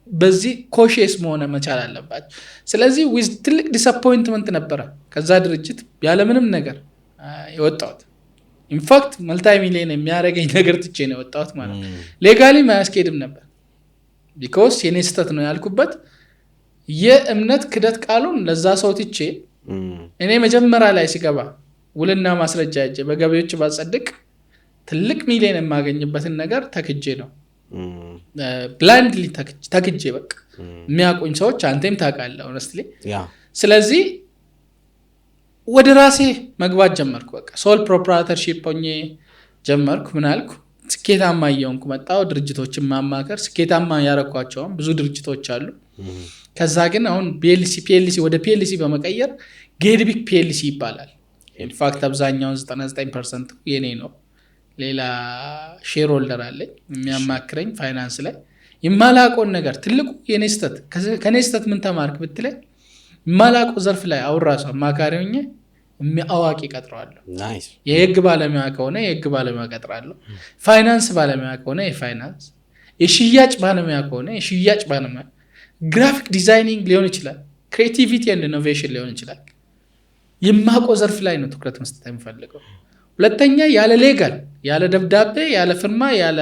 በዚህ ኮሽስ መሆን መቻል አለባቸው። ስለዚህ ዊዝ ትልቅ ዲስአፖይንትመንት ነበረ ከዛ ድርጅት ያለምንም ነገር የወጣሁት። ኢንፋክት መልታይ ሚሊዮን የሚያደርገኝ ነገር ትቼ ነው የወጣሁት ማለት ነው። ሌጋሊ ማያስኬድም ነበር። ቢኮዝ የኔ ስህተት ነው ያልኩበት የእምነት ክደት ቃሉን ለዛ ሰው ትቼ እኔ መጀመሪያ ላይ ሲገባ ውልና ማስረጃ እጄ በገቢዎች ባጸድቅ ትልቅ ሚሊዮን የማገኝበትን ነገር ተክጄ ነው ብላይንድሊ ተክጄ በቃ የሚያውቁኝ ሰዎች አንተም ታውቃለህ ሆነስትሊ። ስለዚህ ወደ ራሴ መግባት ጀመርኩ። በቃ ሶል ፕሮፕራይተርሺፕ ሆኜ ጀመርኩ። ምን አልኩ ስኬታማ እየሆንኩ መጣሁ። ድርጅቶችን ማማከር ስኬታማ ያረኳቸውም ብዙ ድርጅቶች አሉ። ከዛ ግን አሁን ፒኤልሲ ወደ ፒኤልሲ በመቀየር ጌድቢክ ፒኤልሲ ይባላል። ኢንፋክት አብዛኛውን 99% የኔ ነው። ሌላ ሼር ሆልደር አለኝ የሚያማክረኝ ፋይናንስ ላይ። የማላውቀውን ነገር ትልቁ የኔ ስህተት ከኔ ስህተት ምን ተማርክ ብትለኝ የማላውቀው ዘርፍ ላይ አሁን ራሱ አማካሪ ሆኜ አዋቂ ቀጥራለሁ። ናይስ። የህግ ባለሙያ ከሆነ የህግ ባለሙያ ቀጥራለሁ። ፋይናንስ ባለሙያ ከሆነ የፋይናንስ፣ የሽያጭ ባለሙያ ከሆነ የሽያጭ ባለሙያ፣ ግራፊክ ዲዛይኒንግ ሊሆን ይችላል፣ ክሬቲቪቲ ኤንድ ኢኖቬሽን ሊሆን ይችላል። የማውቀው ዘርፍ ላይ ነው ትኩረት መስጠት የሚፈልገው። ሁለተኛ ያለ ሌጋል፣ ያለ ደብዳቤ፣ ያለ ፍርማ፣ ያለ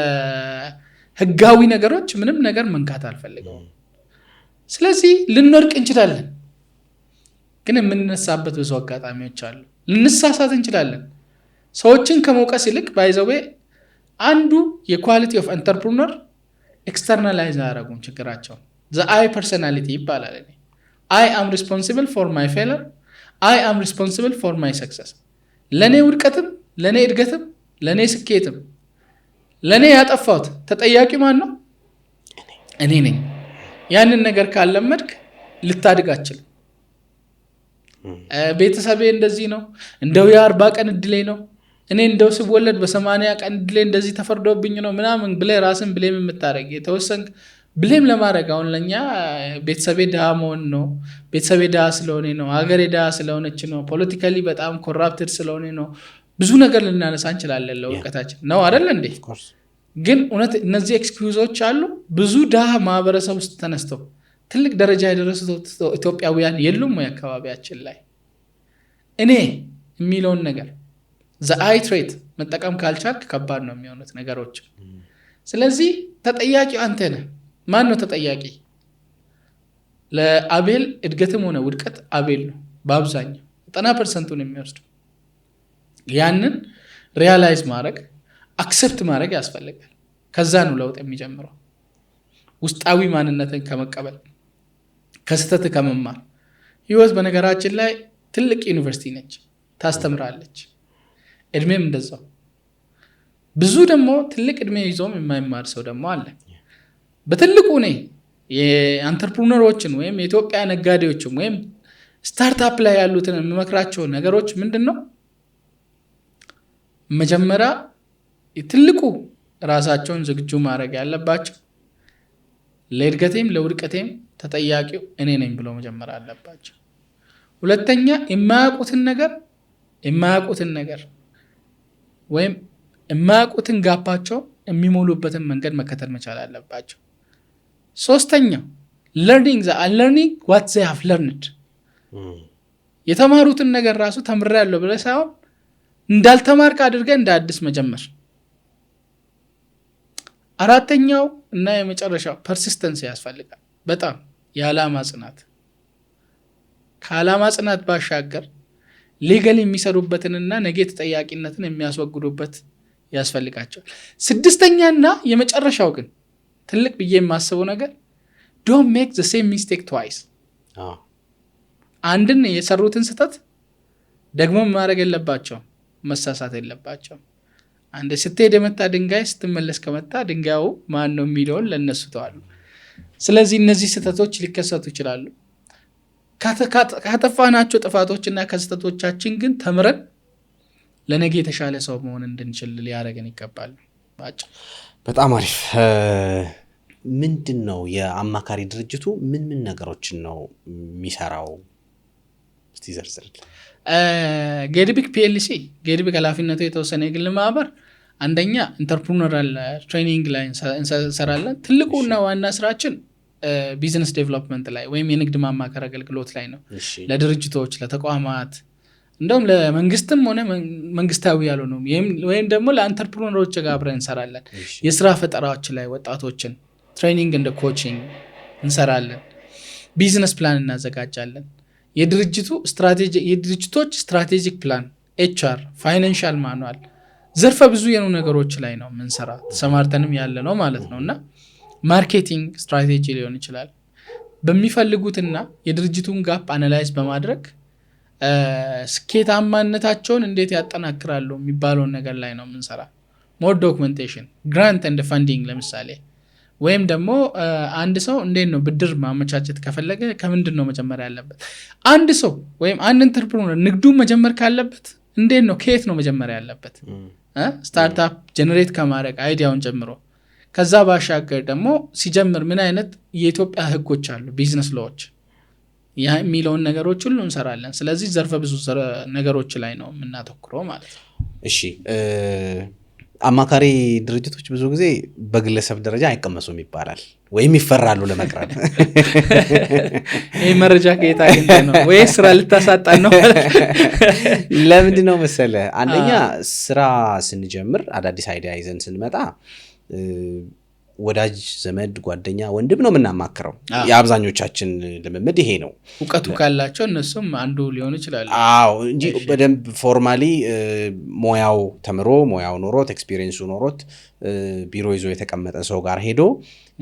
ህጋዊ ነገሮች ምንም ነገር መንካት አልፈልገውም። ስለዚህ ልንወድቅ እንችላለን፣ ግን የምንነሳበት ብዙ አጋጣሚዎች አሉ። ልንሳሳት እንችላለን። ሰዎችን ከመውቀስ ይልቅ ባይዘዌ አንዱ የኳሊቲ ኦፍ ኤንተርፕሩነር ኤክስተርናላይዝ አያደርጉም ችግራቸውን። ዘ አይ ፐርሶናሊቲ ይባላል። አይ አም ሪስፖንሲብል ፎር ማይ ፌለር፣ አይ አም ሪስፖንሲብል ፎር ማይ ሰክሰስ። ለእኔ ውድቀትም፣ ለእኔ እድገትም፣ ለእኔ ስኬትም፣ ለእኔ ያጠፋሁት ተጠያቂ ማን ነው? እኔ ነኝ። ያንን ነገር ካለመድክ ልታድግ አትችልም። ቤተሰቤ እንደዚህ ነው፣ እንደው የ40 ቀን እድሌ ነው፣ እኔ እንደው ስወለድ በ80 ቀን እድሌ እንደዚህ ተፈርዶብኝ ነው ምናምን ብለህ ራስን ብሌም የምታደርግ የተወሰንክ ብሌም ለማድረግ አሁን ለእኛ ቤተሰቤ ድሃ መሆን ነው፣ ቤተሰቤ ድሃ ስለሆነ ነው፣ ሀገሬ ድሃ ስለሆነች ነው፣ ፖለቲካሊ በጣም ኮራፕትድ ስለሆነ ነው፣ ብዙ ነገር ልናነሳ እንችላለን ለውድቀታችን ነው አይደል እንዴ? ግን እውነት እነዚህ ኤክስኪውዞች አሉ። ብዙ ድሃ ማህበረሰብ ውስጥ ተነስተው ትልቅ ደረጃ የደረሱ ኢትዮጵያውያን የሉም ወይ አካባቢያችን ላይ? እኔ የሚለውን ነገር ዘአይ ትሬት መጠቀም ካልቻልክ ከባድ ነው የሚሆኑት ነገሮች። ስለዚህ ተጠያቂው አንተ ነህ። ማን ነው ተጠያቂ? ለአቤል እድገትም ሆነ ውድቀት አቤል ነው በአብዛኛው 90%ን የሚወስደው። ያንን ሪያላይዝ ማድረግ አክሰፕት ማድረግ ያስፈልጋል። ከዛ ነው ለውጥ የሚጀምረው። ውስጣዊ ማንነትን ከመቀበል፣ ከስተት ከመማር። ህይወት በነገራችን ላይ ትልቅ ዩኒቨርሲቲ ነች፣ ታስተምራለች። እድሜም እንደዛው። ብዙ ደግሞ ትልቅ እድሜ ይዞም የማይማር ሰው ደግሞ አለ። በትልቁ እኔ የአንተርፕሩነሮችን ወይም የኢትዮጵያ ነጋዴዎችን ወይም ስታርታፕ ላይ ያሉትን የምመክራቸው ነገሮች ምንድን ነው? መጀመሪያ ትልቁ ራሳቸውን ዝግጁ ማድረግ ያለባቸው ለእድገቴም ለውድቀቴም ተጠያቂው እኔ ነኝ ብሎ መጀመር አለባቸው። ሁለተኛ የማያውቁትን ነገር ወይም የማያውቁትን ጋፓቸው የሚሞሉበትን መንገድ መከተል መቻል አለባቸው። ሶስተኛው learning what they have learned። የተማሩትን ነገር ራሱ ተምሬያለሁ ብለህ ሳይሆን እንዳልተማርክ አድርገህ እንደ አዲስ መጀመር። አራተኛው እና የመጨረሻው ፐርሲስተንስ ያስፈልጋል። በጣም የዓላማ ጽናት። ከዓላማ ጽናት ባሻገር ሌጋል የሚሰሩበትንና ነገ ተጠያቂነትን የሚያስወግዱበት ያስፈልጋቸዋል። ስድስተኛና የመጨረሻው ግን ትልቅ ብዬ የማስበው ነገር don't make the same mistake twice። አንድን የሰሩትን ስህተት ደግሞ ማድረግ የለባቸው፣ መሳሳት የለባቸው። አንድ ስትሄድ የመታ ድንጋይ ስትመለስ ከመታ ድንጋዩ ማን ነው የሚለውን ለነሱ ተዋሉ። ስለዚህ እነዚህ ስህተቶች ሊከሰቱ ይችላሉ። ካጠፋናቸው ጥፋቶችና ከስህተቶቻችን ግን ተምረን ለነገ የተሻለ ሰው መሆን እንድንችል ሊያደርገን ይገባል። በጣም አሪፍ። ምንድን ነው የአማካሪ ድርጅቱ ምን ነገሮችን ነው የሚሰራው? እስቲ ዘርዝርልን። ጌድቢክ ፒኤልሲ ጌድቢክ ኃላፊነቱ የተወሰነ የግል ማህበር አንደኛ ኢንተርፕሩነራል ትሬኒንግ ላይ እንሰራለን። ትልቁና ዋና ስራችን ቢዝነስ ዴቨሎፕመንት ላይ ወይም የንግድ ማማከር አገልግሎት ላይ ነው። ለድርጅቶች፣ ለተቋማት እንደውም ለመንግስትም ሆነ መንግስታዊ ያልሆኑ ወይም ደግሞ ለኢንተርፕሩነሮች ጋር አብረን እንሰራለን። የስራ ፈጠራዎች ላይ ወጣቶችን ትሬኒንግ እንደ ኮቺንግ እንሰራለን። ቢዝነስ ፕላን እናዘጋጃለን። የድርጅቶች ስትራቴጂክ ፕላን፣ ኤችአር፣ ፋይናንሻል ማኑዋል፣ ዘርፈ ብዙ የሆኑ ነገሮች ላይ ነው የምንሰራ ተሰማርተንም ያለ ነው ማለት ነው። እና ማርኬቲንግ ስትራቴጂ ሊሆን ይችላል። በሚፈልጉትና የድርጅቱን ጋፕ አናላይዝ በማድረግ ስኬታማነታቸውን እንዴት ያጠናክራሉ የሚባለውን ነገር ላይ ነው የምንሰራ። ሞር ዶክመንቴሽን፣ ግራንት ኤንድ ፈንዲንግ ለምሳሌ ወይም ደግሞ አንድ ሰው እንዴት ነው ብድር ማመቻቸት ከፈለገ ከምንድን ነው መጀመር ያለበት? አንድ ሰው ወይም አንድ ኢንተርፕረነር ንግዱን መጀመር ካለበት እንዴት ነው ከየት ነው መጀመር ያለበት? ስታርታፕ ጀነሬት ከማድረግ አይዲያውን ጀምሮ ከዛ ባሻገር ደግሞ ሲጀምር ምን አይነት የኢትዮጵያ ህጎች አሉ፣ ቢዝነስ ሎዎች ያ የሚለውን ነገሮች ሁሉ እንሰራለን። ስለዚህ ዘርፈ ብዙ ነገሮች ላይ ነው የምናተኩረው ማለት ነው። እሺ አማካሪ ድርጅቶች ብዙ ጊዜ በግለሰብ ደረጃ አይቀመሱም ይባላል ወይም ይፈራሉ ለመቅረብ። ይሄ መረጃ ከየት አግኝተህ ነው? ወይ ስራ ልታሳጣን ነው? ለምንድን ነው መሰለህ? አንደኛ ስራ ስንጀምር አዳዲስ አይዲያ ይዘን ስንመጣ ወዳጅ ዘመድ ጓደኛ ወንድም ነው የምናማክረው። የአብዛኞቻችን ልምምድ ይሄ ነው። እውቀቱ ካላቸው እነሱም አንዱ ሊሆኑ ይችላል። አዎ እንጂ በደንብ ፎርማሊ ሞያው ተምሮ ሞያው ኖሮት ኤክስፒሪየንሱ ኖሮት ቢሮ ይዞ የተቀመጠ ሰው ጋር ሄዶ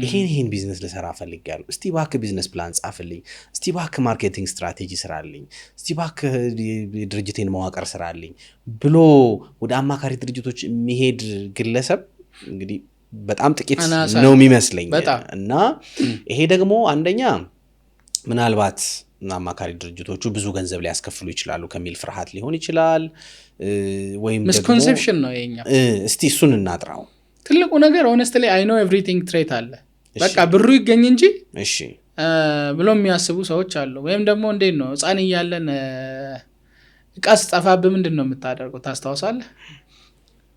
ይሄን ቢዝነስ ልሰራ ፈልጋለሁ፣ እስቲ እባክህ ቢዝነስ ፕላን ጻፍልኝ፣ እስቲ እባክህ ማርኬቲንግ ስትራቴጂ ስራልኝ፣ እስቲ እባክህ ድርጅቴን መዋቅር ስራልኝ ብሎ ወደ አማካሪ ድርጅቶች የሚሄድ ግለሰብ እንግዲህ በጣም ጥቂት ነው የሚመስለኝ። እና ይሄ ደግሞ አንደኛ ምናልባት አማካሪ ድርጅቶቹ ብዙ ገንዘብ ሊያስከፍሉ ይችላሉ ከሚል ፍርሃት ሊሆን ይችላል፣ ወይም ደግሞ ሚስኮንሴፕሽን ነው የኛ። እስቲ እሱን እናጥራው። ትልቁ ነገር ሆነስትሊ አይ ኖ ኤቭሪቲንግ ትሬት አለ፣ በቃ ብሩ ይገኝ እንጂ እሺ ብሎ የሚያስቡ ሰዎች አሉ። ወይም ደግሞ እንዴት ነው ህፃን እያለን እቃ ስጠፋብህ ምንድን ነው የምታደርገው ታስታውሳለህ?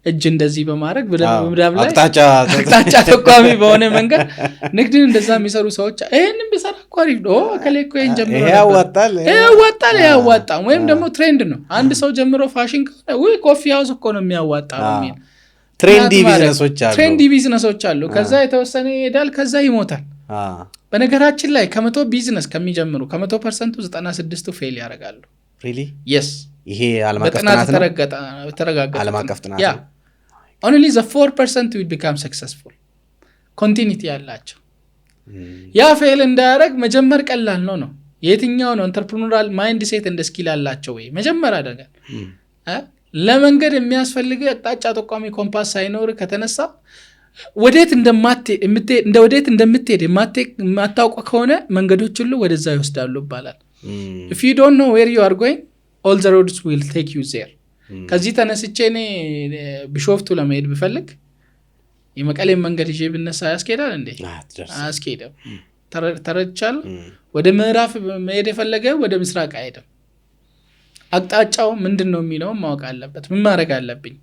እጅ እንደዚህ በማድረግ በመዳብ ላይ አቅጣጫ ተቋሚ በሆነ መንገድ ንግድን እንደዛ የሚሰሩ ሰዎች ይሄንን ቢሰራ እኮ አሪፍ ነው ከሌ እኮ ይሄን ጀምሮ ያዋጣል ያዋጣም። ወይም ደግሞ ትሬንድ ነው አንድ ሰው ጀምሮ ፋሽን ከሆነ ወይ ኮፊ ሃውስ እኮ ነው የሚያዋጣው የሚል ትሬንዲ ቢዝነሶች አሉ። ከዛ የተወሰነ ይሄዳል፣ ከዛ ይሞታል። በነገራችን ላይ ከ100 ቢዝነስ ከሚጀምሩ ከ100% 96ቱ ፌል ያደርጋሉ። ሪሊ yes ይሄ ዓለም አቀፍ ጥናት ተረጋገጠ። ዓለም አቀፍ ጥናት ያ only the 4% will become successful ኮንቲኒቲ ያላቸው። ያ ፌል እንዳያደርግ መጀመር ቀላል ነው። የትኛው ነው ኢንተርፕረነራል ማይንድ ሴት እንደ ስኪል አላቸው ወይ መጀመር አደረጋል። ለመንገድ የሚያስፈልግ አቅጣጫ ተቋሚ ኮምፓስ ሳይኖር ከተነሳ ወዴት እንደምትሄድ የማታውቀው ከሆነ መንገዶች ሁሉ ወደዛ ይወስዳሉ ይባላል። if you don't know where you are going all the roads will take you there። ከዚህ ተነስቼ እኔ ቢሾፍቱ ለመሄድ ብፈልግ የመቀሌ መንገድ ይዤ ብነሳ ያስኬዳል እንዴ? አያስኬድም። ተረድቻለሁ። ወደ ምዕራፍ መሄድ የፈለገ ወደ ምስራቅ አይሄድም። አቅጣጫው ምንድነው የሚለው ማወቅ አለበት። ምን ማድረግ አለብኝ?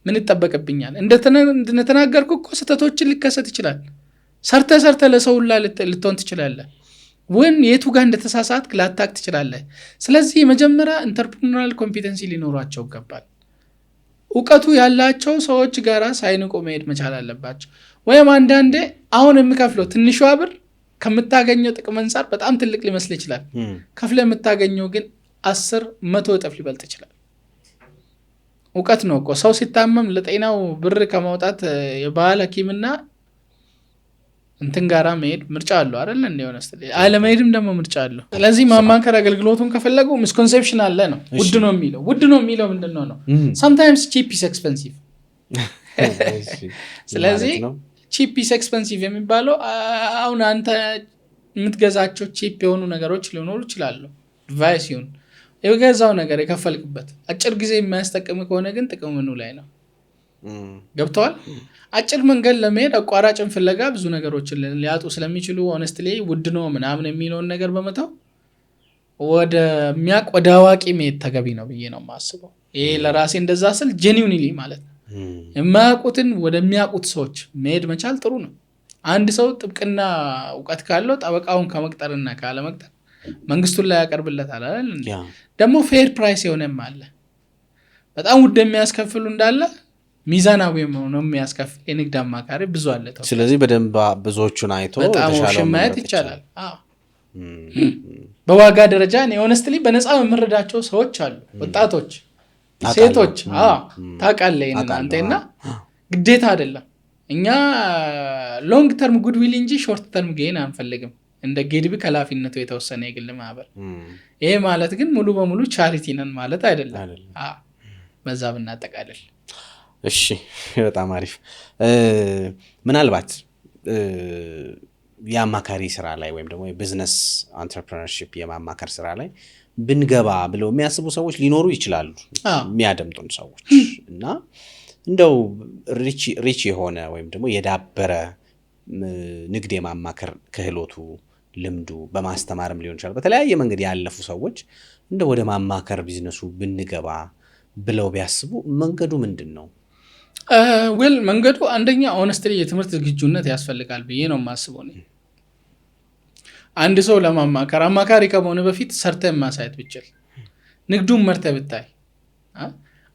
ምን ይጠበቅብኛል? እንደተናገርኩ እኮ ስህተቶችን ሊከሰት ይችላል። ሰርተ ለሰው ሁላ ልትሆን ትችላለህ። ወን የቱ ጋር እንደተሳሳትክ ላታክ ትችላለህ። ስለዚህ መጀመሪያ ኢንተርፕረነራል ኮምፒተንሲ ሊኖራቸው ይገባል። እውቀቱ ያላቸው ሰዎች ጋራ ሳይንቆ መሄድ መቻል አለባቸው። ወይም አንዳንዴ አሁን የሚከፍለው ትንሿ ብር ከምታገኘው ጥቅም አንፃር በጣም ትልቅ ሊመስል ይችላል። ከፍለ የምታገኘው ግን 10-100 እጥፍ ሊበልጥ ይችላል። እውቀት ነው እኮ ሰው ሲታመም ለጤናው ብር ከማውጣት የባህል ሐኪምና እንትን ጋራ መሄድ ምርጫ አለው አይደል? እንደሆነስ አለመሄድም ደግሞ ምርጫ አለው። ስለዚህ ማማከር አገልግሎቱን ከፈለጉ ሚስኮንሴፕሽን አለ ነው። ውድ ነው የሚለው ምንድነው ነው? sometimes cheap is expensive። ስለዚህ cheap is expensive የሚባለው አሁን አንተ የምትገዛቸው cheap የሆኑ ነገሮች ሊኖሩ ይችላሉ። ዲቫይስ ይሁን የገዛው ነገር የከፈልክበት አጭር ጊዜ የሚያስጠቅም ከሆነ ግን ጥቅሙ ምኑ ላይ ነው? ገብቷል? አጭር መንገድ ለመሄድ አቋራጭን ፍለጋ ብዙ ነገሮችን ሊያጡ ስለሚችሉ ሆነስትሊ ውድ ነው ምናምን የሚለውን ነገር በመተው ወደ አዋቂ መሄድ ተገቢ ነው ብዬ ነው የማስበው። ይሄ ለራሴ እንደዛ ስል ጄኒዩኒሊ ማለት ነው። የማያውቁትን ወደሚያውቁት ሰዎች መሄድ መቻል ጥሩ ነው። አንድ ሰው ጥብቅና እውቀት ካለው ጠበቃውን ከመቅጠርና ካለመቅጠር መንግስቱን ላይ ያቀርብለታል አይደል? ደግሞ ፌር ፕራይስ የሆነም አለ። በጣም ውድ የሚያስከፍሉ እንዳለ ሚዛናዊ ነው የሚያስከፍል የንግድ አማካሪ ብዙ አለ። ስለዚህ በደንብ ብዙዎቹን አይቶ ተሻለው ማየት ይቻላል። አዎ በዋጋ ደረጃ ነው ሆነስትሊ በነፃ የምንረዳቸው ሰዎች አሉ። ወጣቶች፣ ሴቶች ታውቃለህ እናንተና ግዴታ አይደለም። እኛ ሎንግ ተርም ጉድዊል እንጂ ሾርት ተርም ጌን አንፈልግም። እንደ ጌድቢ ከላፊነቱ የተወሰነ የግል ማህበር። ይሄ ማለት ግን ሙሉ በሙሉ ቻሪቲ ነን ማለት አይደለም። በዛ ብናጠቃልል እሺ፣ በጣም አሪፍ። ምናልባት የአማካሪ ስራ ላይ ወይም ደግሞ የቢዝነስ አንትረፕረነርሺፕ የማማከር ስራ ላይ ብንገባ ብለው የሚያስቡ ሰዎች ሊኖሩ ይችላሉ፣ የሚያደምጡን ሰዎች እና እንደው ሪች የሆነ ወይም ደግሞ የዳበረ ንግድ የማማከር ክህሎቱ ልምዱ በማስተማርም ሊሆን ይችላል በተለያየ መንገድ ያለፉ ሰዎች እንደ ወደ ማማከር ቢዝነሱ ብንገባ ብለው ቢያስቡ መንገዱ ምንድን ነው? መንገዱ አንደኛ ሆነስትሊ የትምህርት ዝግጁነት ያስፈልጋል ብዬ ነው የማስበው። አንድ ሰው ለማማከር አማካሪ ከመሆኑ በፊት ሰርተህ ማሳየት ብችል ንግዱን መርተህ ብታይ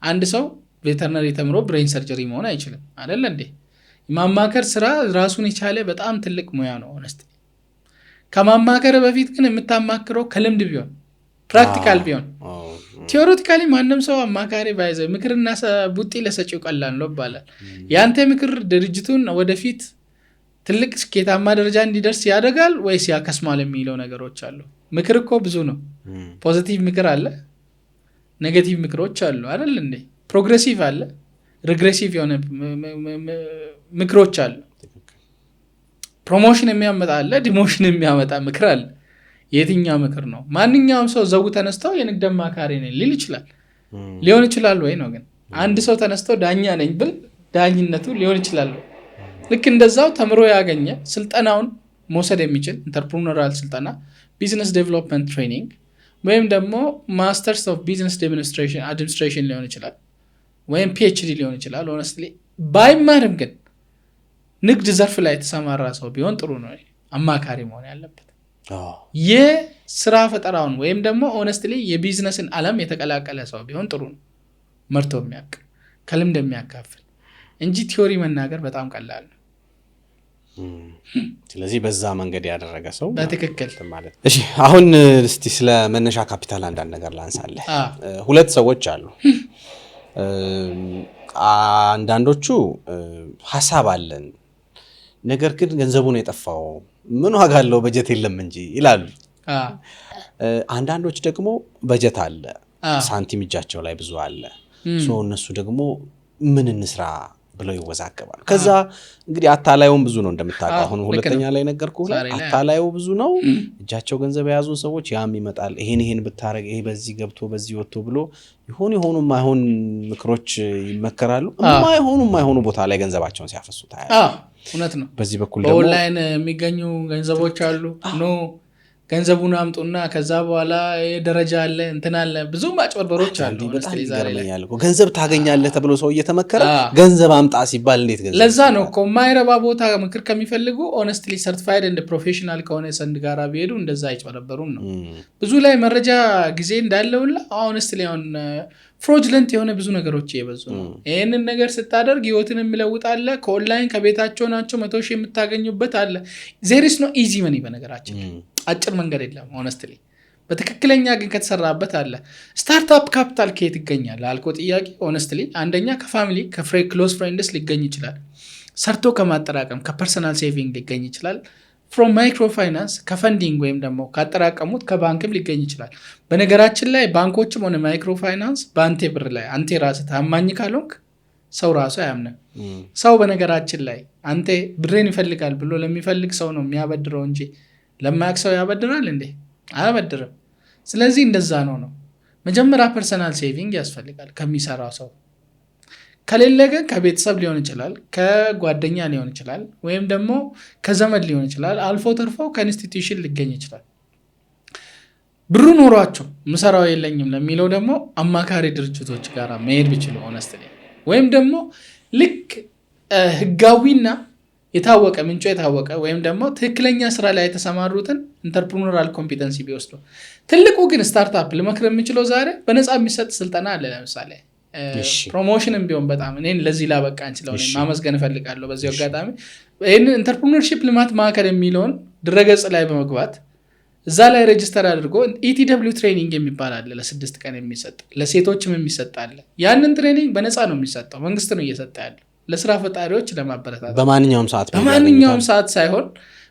አንድ ሰው ቬተርነሪ ተምሮ ብሬን ሰርጀሪ መሆን አይችልም አይደል እንዴ? ማማከር ስራ ራሱን የቻለ በጣም ትልቅ ሙያ ነው። ሆነስትሊ ከማማከር በፊት ግን የምታማክረው ከልምድ ቢሆን ፕራክቲካል ቢሆን ቲዮሪቲካሊ ማንም ሰው አማካሪ ባይዘ ምክርና ቡጢ ለሰጪው ቀላል ነው ይባላል። ያንተ ምክር ድርጅቱን ወደፊት ትልቅ ስኬታማ ደረጃ እንዲደርስ ያደርጋል ወይስ ያከስማል የሚለው ነገሮች አሉ። ምክር እኮ ብዙ ነው። ፖዚቲቭ ምክር አለ፣ ኔጌቲቭ ምክሮች አሉ አይደል እንዴ? ፕሮግሬሲቭ አለ፣ ሪግሬሲቭ የሆነ ምክሮች አሉ። ፕሮሞሽን የሚያመጣ አለ፣ ዲሞሽን የሚያመጣ ምክር አለ። የትኛው ምክር ነው? ማንኛውም ሰው ዘው ተነስተው የንግድ አማካሪ ነኝ ሊል ይችላል። ሊሆን ይችላል ወይ ነው ግን አንድ ሰው ተነስተው ዳኛ ነኝ ብል ዳኝነቱ ሊሆን ይችላል። ልክ እንደዛው ተምሮ ያገኘ ስልጠናውን መውሰድ የሚችል ኢንተርፕረነራል ስልጠና፣ ቢዝነስ ዴቨሎፕመንት ትሬኒንግ ወይም ደግሞ ማስተርስ ኦፍ ቢዝነስ አድሚኒስትሬሽን ሊሆን ይችላል ወይም ፒኤችዲ ሊሆን ይችላል። ሆነስትሊ ባይማርም ግን ንግድ ዘርፍ ላይ የተሰማራ ሰው ቢሆን ጥሩ ነው አማካሪ መሆን ያለበት። የስራ ፈጠራውን ወይም ደግሞ ሆነስትሊ የቢዝነስን ዓለም የተቀላቀለ ሰው ቢሆን ጥሩ ነው። መርቶ የሚያውቅ ከልምድ የሚያካፍል እንጂ ቲዮሪ መናገር በጣም ቀላል ነው። ስለዚህ በዛ መንገድ ያደረገ ሰው በትክክል ማለት። እሺ አሁን እስቲ ስለ መነሻ ካፒታል አንዳንድ ነገር ላንሳለህ። ሁለት ሰዎች አሉ። አንዳንዶቹ ሐሳብ አለን ነገር ግን ገንዘቡ ነው የጠፋው ምን ዋጋ አለው በጀት የለም እንጂ ይላሉ። አንዳንዶች ደግሞ በጀት አለ ሳንቲም እጃቸው ላይ ብዙ አለ ሶ እነሱ ደግሞ ምን እንስራ ብለው ይወዛገባሉ። ከዛ እንግዲህ አታላዩም ብዙ ነው እንደምታውቀው። አሁን ሁለተኛ ላይ ነገርኩህ አታላዩ ብዙ ነው። እጃቸው ገንዘብ የያዙ ሰዎች ያም ይመጣል ይሄን ብታረግ ይሄ በዚህ ገብቶ በዚህ ወጥቶ ብሎ ይሆኑ ማይሆን ምክሮች ይመከራሉ። ማይሆኑ ቦታ ላይ ገንዘባቸውን ሲያፈሱ ታያለህ። እውነት ነው። በዚህ በኩል ደግሞ ኦንላይን የሚገኙ ገንዘቦች አሉ። ኖ ገንዘቡን አምጡና ከዛ በኋላ የደረጃ አለ እንትን አለ ብዙ ማጭበርበሮች አሉ። በጣም ይገርመኛል እኮ ገንዘብ ታገኛለህ ተብሎ ሰው እየተመከረ ገንዘብ አምጣ ሲባል እንዴት ገንዘብ? ለዛ ነው እኮ የማይረባ ቦታ ምክር ከሚፈልጉ ሆነስትሊ ሰርቲፋይድ እንደ ፕሮፌሽናል ከሆነ ሰንድ ጋራ ቢሄዱ እንደዛ አይጭበረበሩም ነው። ብዙ ላይ መረጃ ጊዜ እንዳለውላ ሆነስትሊ አሁን ፍሮጅለንት የሆነ ብዙ ነገሮች እየበዙ ነው። ይህንን ነገር ስታደርግ ህይወትን የሚለውጥ አለ። ከኦንላይን ከቤታቸው ናቸው 100,000 የምታገኙበት አለ። ዜሪስ ነው ኢዚ መኒ በነገራችን አጭር መንገድ የለም። ሆነስትሊ በትክክለኛ ግን ከተሰራበት አለ። ስታርታፕ ካፒታል ከየት ይገኛል አልኮ ጥያቄ። ሆነስትሊ አንደኛ ከፋሚሊ ክሎዝ ፍሬንድስ ሊገኝ ይችላል። ሰርቶ ከማጠራቀም ከፐርሰናል ሴቪንግ ሊገኝ ይችላል። ፍሮም ማይክሮ ፋይናንስ ከፈንዲንግ ወይም ደግሞ ካጠራቀሙት ከባንክም ሊገኝ ይችላል። በነገራችን ላይ ባንኮችም ሆነ ማይክሮ ፋይናንስ በአንቴ ብር ላይ አንቴ ራስህ ታማኝ ካልሆንክ ሰው ራሱ አያምንም። ሰው በነገራችን ላይ አንቴ ብሬን ይፈልጋል ብሎ ለሚፈልግ ሰው ነው የሚያበድረው እንጂ ለማያውቅ ሰው ያበድራል እንዴ? አያበድርም። ስለዚህ እንደዛ ነው። መጀመሪያ ፐርሰናል ሴቪንግ ያስፈልጋል ከሚሰራው ሰው። ከሌለ ግን ከቤተሰብ ሊሆን ይችላል፣ ከጓደኛ ሊሆን ይችላል፣ ወይም ደግሞ ከዘመድ ሊሆን ይችላል። አልፎ ተርፎ ከኢንስቲትዩሽን ሊገኝ ይችላል። ብሩ ኖሯቸው ምሰራው የለኝም ለሚለው ደግሞ አማካሪ ድርጅቶች ጋር መሄድ ቢችሉ ሆነስትሊ ወይም ደግሞ ልክ ህጋዊና የታወቀ ምንጩ የታወቀ ወይም ደግሞ ትክክለኛ ስራ ላይ የተሰማሩትን ኢንተርፕረነራል ኮምፒተንሲ ቢወስዱ። ትልቁ ግን ስታርታፕ ልመክር የምችለው ዛሬ በነፃ የሚሰጥ ስልጠና አለ። ለምሳሌ ፕሮሞሽንም ቢሆን በጣም እኔን ለዚህ ላበቃኝ ስለሆነ ማመስገን እፈልጋለሁ። በዚህ አጋጣሚ ይህን ኢንተርፕረነርሺፕ ልማት ማዕከል የሚለውን ድረገጽ ላይ በመግባት እዛ ላይ ሬጅስተር አድርጎ ኢቲደብሊው ትሬኒንግ የሚባል አለ ለ6 ቀን የሚሰጥ ለሴቶችም የሚሰጥ አለ። ያንን ትሬኒንግ በነፃ ነው የሚሰጠው፣ መንግስት ነው እየሰጠ ያለው ለስራ ፈጣሪዎች ለማበረታታት። በማንኛውም ሰዓት ሳይሆን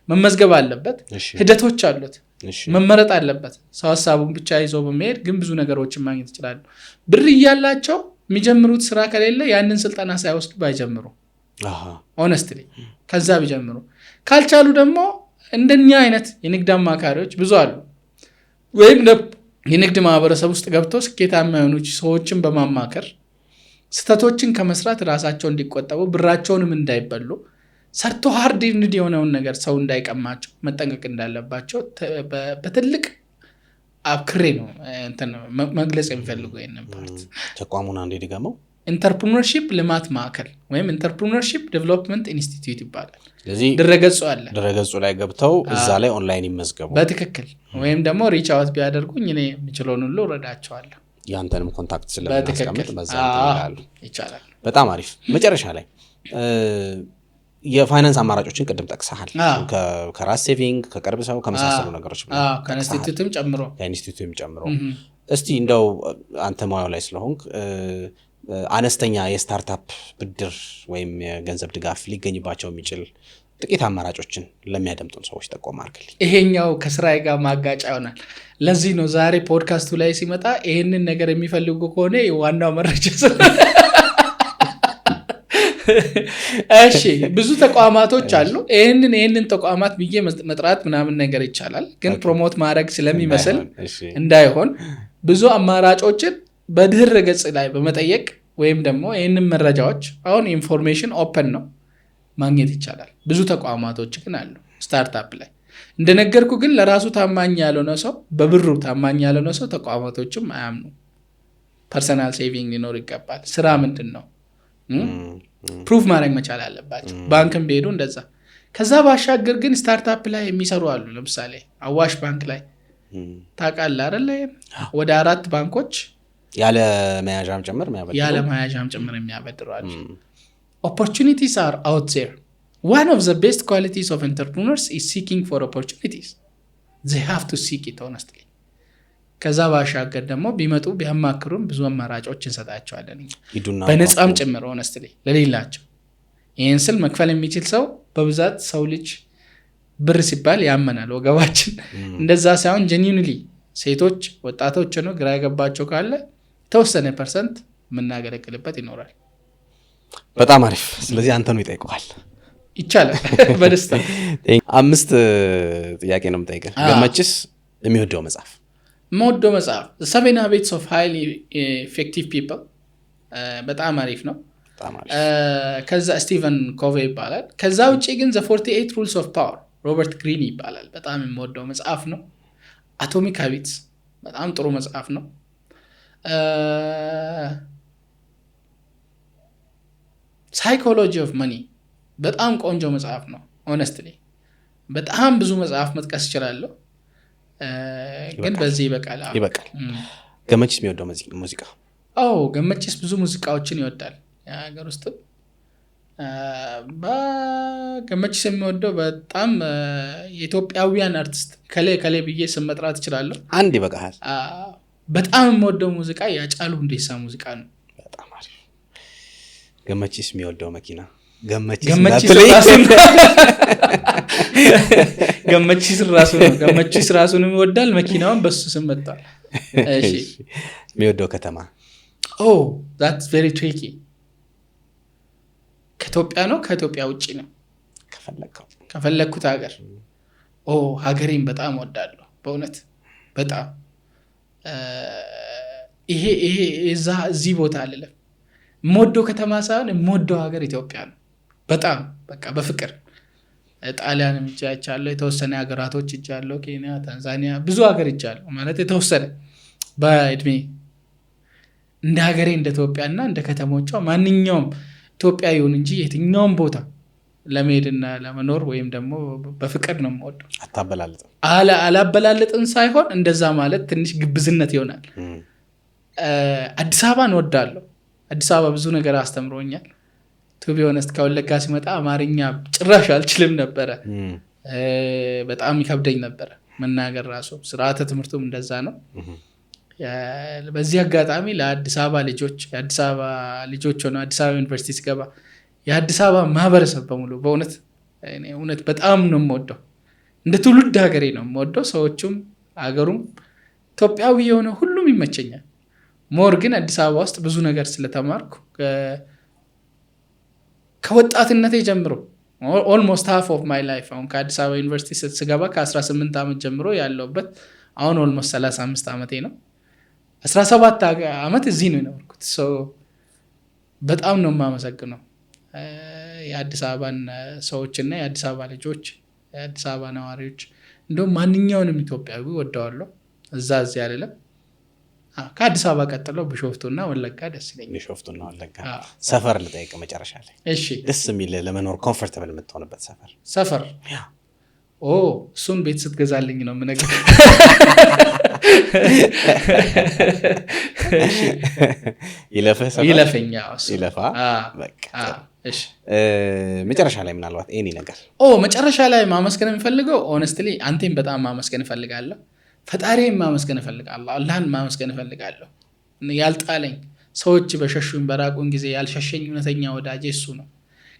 መመዝገብ አለበት። ሂደቶች አሉት፣ መመረጥ አለበት። ሰው ሀሳቡን ብቻ ይዞ በመሄድ ግን ብዙ ነገሮችን ማግኘት ይችላሉ። ብር እያላቸው የሚጀምሩት ስራ ከሌለ ያንን ስልጠና ሳይወስዱ ባይጀምሩ ሆነስትሊ ከዛ ቢጀምሩ፣ ካልቻሉ ደግሞ እንደኛ አይነት የንግድ አማካሪዎች ብዙ አሉ። ወይም የንግድ ማህበረሰብ ውስጥ ገብተው ስኬታማ የሆኑ ሰዎችን በማማከር ስተቶችን ከመስራት ራሳቸው እንዲቆጠቡ ብራቸውንም እንዳይበሉ ሰርቶ ሃርድ ንድ የሆነውን ነገር ሰው እንዳይቀማቸው መጠንቀቅ እንዳለባቸው በትልቅ አብክሬ ነው እንትን መግለጽ የሚፈልገው ይሄንን ፓርት። ተቋሙን አንዴ ድገመው። ኢንተርፕረነርሺፕ ልማት ማዕከል ወይም ኢንተርፕረነርሺፕ ዴቨሎፕመንት ኢንስቲትዩት ይባላል። ስለዚህ ድረገጹ አለ። ድረገጹ ላይ ገብተው እዛ ላይ ኦንላይን ይመዝገቡ በትክክል። ወይም ደግሞ ሪች አውት ቢያደርጉኝ እኔ የምችለውን ሁሉ እረዳቸዋለሁ። ያንተንም ኮንታክት ስለምናስቀምጥ በዛ ይላሉ። ይቻላል። በጣም አሪፍ። መጨረሻ ላይ የፋይናንስ አማራጮችን ቅድም ጠቅሰሃል። ከራስ ሴቪንግ፣ ከቅርብ ሰው ከመሳሰሉ ነገሮች ከኢንስቲትዩትም ጨምሮ እስቲ እንደው አንተ ሙያው ላይ ስለሆንክ አነስተኛ የስታርታፕ ብድር ወይም የገንዘብ ድጋፍ ሊገኝባቸው የሚችል ጥቂት አማራጮችን ለሚያደምጡን ሰዎች ጠቆም አድርግልኝ። ይሄኛው ከስራዬ ጋር ማጋጫ ይሆናል። ለዚህ ነው ዛሬ ፖድካስቱ ላይ ሲመጣ ይሄንን ነገር የሚፈልጉ ከሆነ ዋናው መረጃ እሺ፣ ብዙ ተቋማቶች አሉ። ይሄንን ተቋማት ብዬ መጥራት ምናምን ነገር ይቻላል፣ ግን ፕሮሞት ማድረግ ስለሚመስል እንዳይሆን ብዙ አማራጮችን በድህረ ገጽ ላይ በመጠየቅ ወይም ደግሞ ይሄንን መረጃዎች አሁን ኢንፎርሜሽን ኦፕን ነው ማግኘት ይቻላል። ብዙ ተቋማቶች ግን አሉ ስታርታፕ ላይ እንደነገርኩ፣ ግን ለራሱ ታማኝ ያልሆነ ሰው በብሩ ታማኝ ያልሆነ ሰው ተቋማቶችም አያምኑ። ፐርሰናል ሴቪንግ ሊኖር ይገባል። ስራ ምንድን ነው ፕሩፍ ማድረግ መቻል አለባቸው። ባንክም ቢሄዱ እንደዛ። ከዛ ባሻገር ግን ስታርታፕ ላይ የሚሰሩ አሉ። ለምሳሌ አዋሽ ባንክ ላይ ታውቃለህ አይደለ? ወደ 4 ባንኮች ያለ መያዣም ጭምር የሚያበድሩ አሉ። opportunities are out there. One of the best qualities of entrepreneurs is seeking for opportunities. They have to seek it honestly. ከዛ ባሻገር ደግሞ ቢመጡ ቢያማክሩን ብዙ አማራጮች እንሰጣቸዋለን በነፃም ጭምር honestly ለሌላቸው። ይህን ስል መክፈል የሚችል ሰው በብዛት ሰው ልጅ ብር ሲባል ያመናል ወገባችን። እንደዛ ሳይሆን genuinely ሴቶች ወጣቶች ነው ግራ ያገባቸው ካለ የተወሰነ ፐርሰንት የምናገለግልበት ይኖራል። በጣም አሪፍ። ስለዚህ አንተኑ ይጠይቀዋል ይቻላል በደስታ። 5 ጥያቄ ነው የምጠይቀህ። ገመችስ የሚወደው መጽሐፍ? የምወደው መጽሐፍ 7 Habits of Highly Effective People በጣም አሪፍ ነው። ከዛ ስቲቨን ኮቬ ይባላል። ከዛ ውጪ ግን The 48 Rules of Power ሮበርት ግሪን ይባላል። በጣም የምወደው መጽሐፍ ነው። አቶሚክ ሃቢትስ በጣም ጥሩ መጽሐፍ ነው። ሳይኮሎጂ ኦፍ መኒ በጣም ቆንጆ መጽሐፍ ነው። ሆነስትሊ በጣም ብዙ መጽሐፍ መጥቀስ እችላለሁ፣ ግን በዚህ ይበቃል። ገመችስ የሚወደው ሙዚቃ? ገመችስ ብዙ ሙዚቃዎችን ይወዳል። የሀገር ውስጥ ገመችስ የሚወደው በጣም የኢትዮጵያውያን አርቲስት ከሌ ብዬ ስም መጥራት እችላለሁ። አንድ ይበቃል። በጣም የምወደው ሙዚቃ የአጫሉ ሁንዴሳ ሙዚቃ ነው። በጣም አሪፍ። ገመችስ የሚወደው መኪና? ገመችስ ራሱን ይወዳል፣ መኪናውን በሱ ስም መጥቷል። እሺ፣ የሚወደው ከተማ? that's very tricky። ከኢትዮጵያ ነው ከኢትዮጵያ ውጪ ነው? ከፈለኩት ሀገር ሀገሬን በጣም ወዳለሁ በእውነት በጣም ይሄ እዚህ ቦታ አይደለም የምወደው ከተማ ሳይሆን የምወደው ሀገር ኢትዮጵያ ነው። በጣም በቃ በፍቅር ጣሊያንም እጃቻለሁ፣ የተወሰነ ሀገራቶች እጃለሁ፣ ኬንያ፣ ታንዛኒያ፣ ብዙ ሀገር እጃለሁ ማለት የተወሰነ በእድሜ እንደ ሀገሬ እንደ ኢትዮጵያና እንደ ከተሞቿ ማንኛውም ኢትዮጵያ ይሁን እንጂ የትኛውም ቦታ ለመሄድና ለመኖር ወይም ደግሞ በፍቅር ነው የምወደው። አላበላለጥን ሳይሆን እንደዛ ማለት ትንሽ ግብዝነት ይሆናል። አዲስ አበባን እወዳለሁ። አዲስ አበባ ብዙ ነገር አስተምሮኛል። ቱ ቢ ሆነስት ከወለጋ ሲመጣ አማርኛ ጭራሽ አልችልም ነበረ። በጣም ይከብደኝ ነበረ መናገር ራሱ። ስርዓተ ትምህርቱም እንደዛ ነው። በዚህ አጋጣሚ ለአዲስ አበባ ልጆች ሆነው አዲስ አበባ ዩኒቨርሲቲ ሲገባ የአዲስ አበባ ማህበረሰብ በሙሉ በእውነት በጣም ነው የምወደው። እንደ ትውልድ ሀገሬ ነው የምወደው። ሰዎቹም ሀገሩም ኢትዮጵያዊ የሆነ ሁሉም ይመቸኛል። ሞር ግን አዲስ አበባ ውስጥ ብዙ ነገር ስለተማርኩ ከወጣትነቴ ጀምሮ ኦልሞስት ሃፍ ኦፍ ማይ ላይፍ አሁን ከአዲስ አበባ ዩኒቨርሲቲ ስገባ ከ18 ዓመት ጀምሮ ያለውበት አሁን ኦልሞስት 35 ዓመቴ ነው። 17 ዓመት እዚህ ነው የኖርኩት። በጣም ነው የማመሰግነው የአዲስ አበባን ሰዎችና የአዲስ አበባ ልጆች የአዲስ አበባ ነዋሪዎች እንደውም ማንኛውንም ኢትዮጵያዊ ወደዋለሁ። እዚህ አይደለም ከአዲስ አበባ ቀጥለው ቢሾፍቱና ወለጋ ደስ ይለኛል። ቢሾፍቱና ወለጋ። ሰፈር ልጠይቅ መጨረሻ ላይ። እሺ ደስ የሚል ለመኖር ኮምፎርታብል የምትሆንበት ሰፈር እሱን ቤት ስትገዛልኝ ነው የምነግርህ። ይለፈኝ ይለፋ። መጨረሻ ላይ ምናልባት ኤኒ ነገር መጨረሻ ላይ ማመስገን የምፈልገው ኦነስትሊ አንቴን በጣም ማመስገን እፈልጋለሁ። ፈጣሪን ማመስገን እፈልጋለሁ። አላህን ማመስገን እፈልጋለሁ። ያልጣለኝ ሰዎች በሸሹኝ በራቁን ጊዜ ያልሸሸኝ እውነተኛ ወዳጄ እሱ ነው።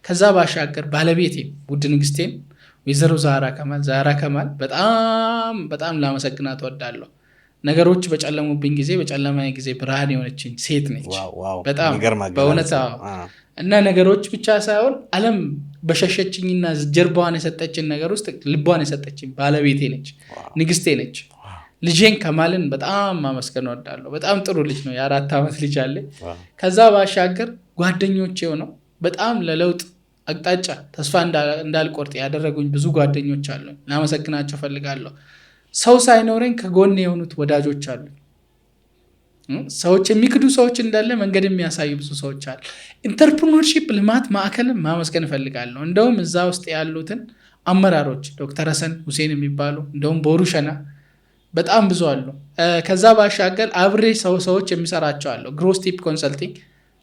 ከዛ ባሻገር ባለቤቴም ውድ ንግስቴም ወይዘሮ ዛራ ከማል በጣም በጣም ላመሰግናት እወዳለሁ። ነገሮች በጨለሙብኝ ጊዜ በጨለማ ጊዜ ብርሃን የሆነችኝ ሴት ነች። በጣም በእውነት እና ነገሮች ብቻ ሳይሆን ዓለም በሸሸችኝና ጀርባዋን የሰጠችን ነገር ውስጥ ልቧን የሰጠችኝ ባለቤቴ ነች፣ ንግስቴ ነች። ልጄን ከማልን በጣም ማመስገን እወዳለሁ። በጣም ጥሩ ልጅ ነው። የ4 ዓመት ልጅ አለ። ከዛ ባሻገር ጓደኞቼ ሆነው በጣም ለለውጥ አቅጣጫ ተስፋ እንዳልቆርጥ ያደረጉኝ ብዙ ጓደኞች አሉ። ላመሰግናቸው ፈልጋለሁ። ሰው ሳይኖረኝ ከጎን የሆኑት ወዳጆች አሉ። ሰዎች የሚክዱ ሰዎች እንዳለ መንገድ የሚያሳዩ ብዙ ሰዎች አሉ። ኢንተርፕረነርሺፕ ልማት ማዕከልን ማመስገን ፈልጋለሁ። እንደውም እዛ ውስጥ ያሉትን አመራሮች ዶክተር ሀሰን ሁሴን የሚባሉ እንደውም ቦሩሸና በጣም ብዙ አሉ። ከዛ ባሻገር አብሬ ሰዎች የሚሰራቸው አሉ። ግሮስቲፕ ኮንሰልቲንግ፣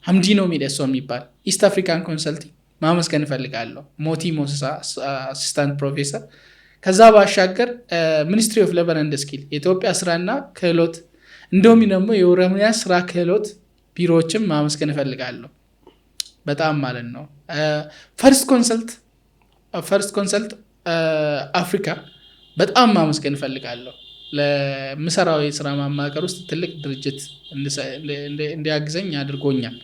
ሀምዲኖ ሚደሶ የሚባል ኢስት አፍሪካን ኮንሰልቲንግ ማመስገን እፈልጋለሁ። ሞቲ ሞስሳ አሲስታንት ፕሮፌሰር። ከዛ ባሻገር ሚኒስትሪ ኦፍ ሌበር ኤንድ ስኪል የኢትዮጵያ ስራና ክህሎት እንደውም ደግሞ የኦሮሚያ ስራ ክህሎት ቢሮዎችም ማመስገን እፈልጋለሁ በጣም ማለት ነው። ፈርስት ኮንሰልት አፍሪካ በጣም ማመስገን እፈልጋለሁ። ለምሰራው የስራ ማማከር ውስጥ ትልቅ ድርጅት እንዲያግዘኝ አድርጎኛል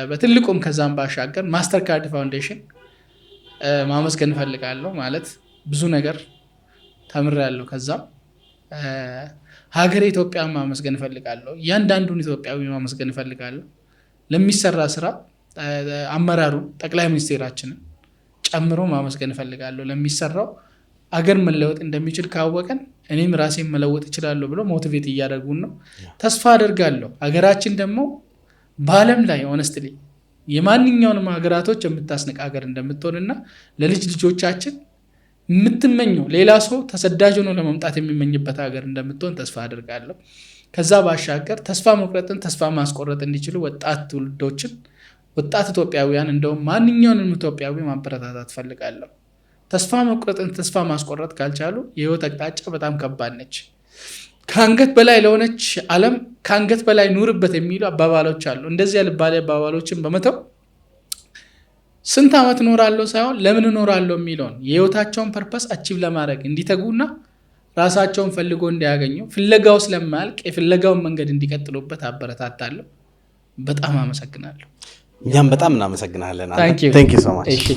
በትልቁም። ከዛም ባሻገር ማስተር ካርድ ፋውንዴሽን ማመስገን እፈልጋለሁ። ማለት ብዙ ነገር ተምሬያለሁ። ከዛም ሀገሬ ኢትዮጵያ ማመስገን እፈልጋለሁ። እያንዳንዱን ኢትዮጵያዊ ማመስገን እፈልጋለሁ። ለሚሰራ ስራ አመራሩ ጠቅላይ ሚኒስቴራችንን ጨምሮ ማመስገን እፈልጋለሁ። ለሚሰራው አገር መለወጥ እንደሚችል ካወቀን እኔም ራሴን መለወጥ እችላለሁ ብሎ ሞቲቬት እያደረጉን ነው። ተስፋ አደርጋለሁ ሀገራችን ደግሞ በዓለም ላይ ሆነስትሊ የማንኛውንም ሀገራቶች የምታስንቅ ሀገር እንደምትሆንና ለልጅ ልጆቻችን የምትመኘው ሌላ ሰው ተሰዳጅ ሆኖ ለመምጣት የሚመኝበት ሀገር እንደምትሆን ተስፋ አደርጋለሁ። ከዛ ባሻገር ተስፋ መቁረጥን ተስፋ ማስቆረጥ እንዲችሉ ወጣት ትውልዶችን ወጣት ኢትዮጵያውያን እንደውም ማንኛውንም ኢትዮጵያዊ ማበረታታት ፈልጋለሁ። ተስፋ መቁረጥን ተስፋ ማስቆረጥ ካልቻሉ የህይወት አቅጣጫ በጣም ከባድ ነች። ከአንገት በላይ ለሆነች ዓለም ከአንገት በላይ ኑርበት የሚሉ አባባሎች አሉ። እንደዚህ ያልባለ አባባሎችን በመተው ስንት ዓመት ኖራለሁ ሳይሆን ለምን ኖራለሁ የሚለውን የህይወታቸውን ፐርፐስ አቺቭ ለማድረግ እንዲተጉና ራሳቸውን ፈልጎ እንዲያገኙ ፍለጋው ስለማያልቅ የፍለጋውን መንገድ እንዲቀጥሉበት አበረታታለሁ። በጣም አመሰግናለሁ። እኛም በጣም እናመሰግናለን። ታንክ ዩ ሶ ማች።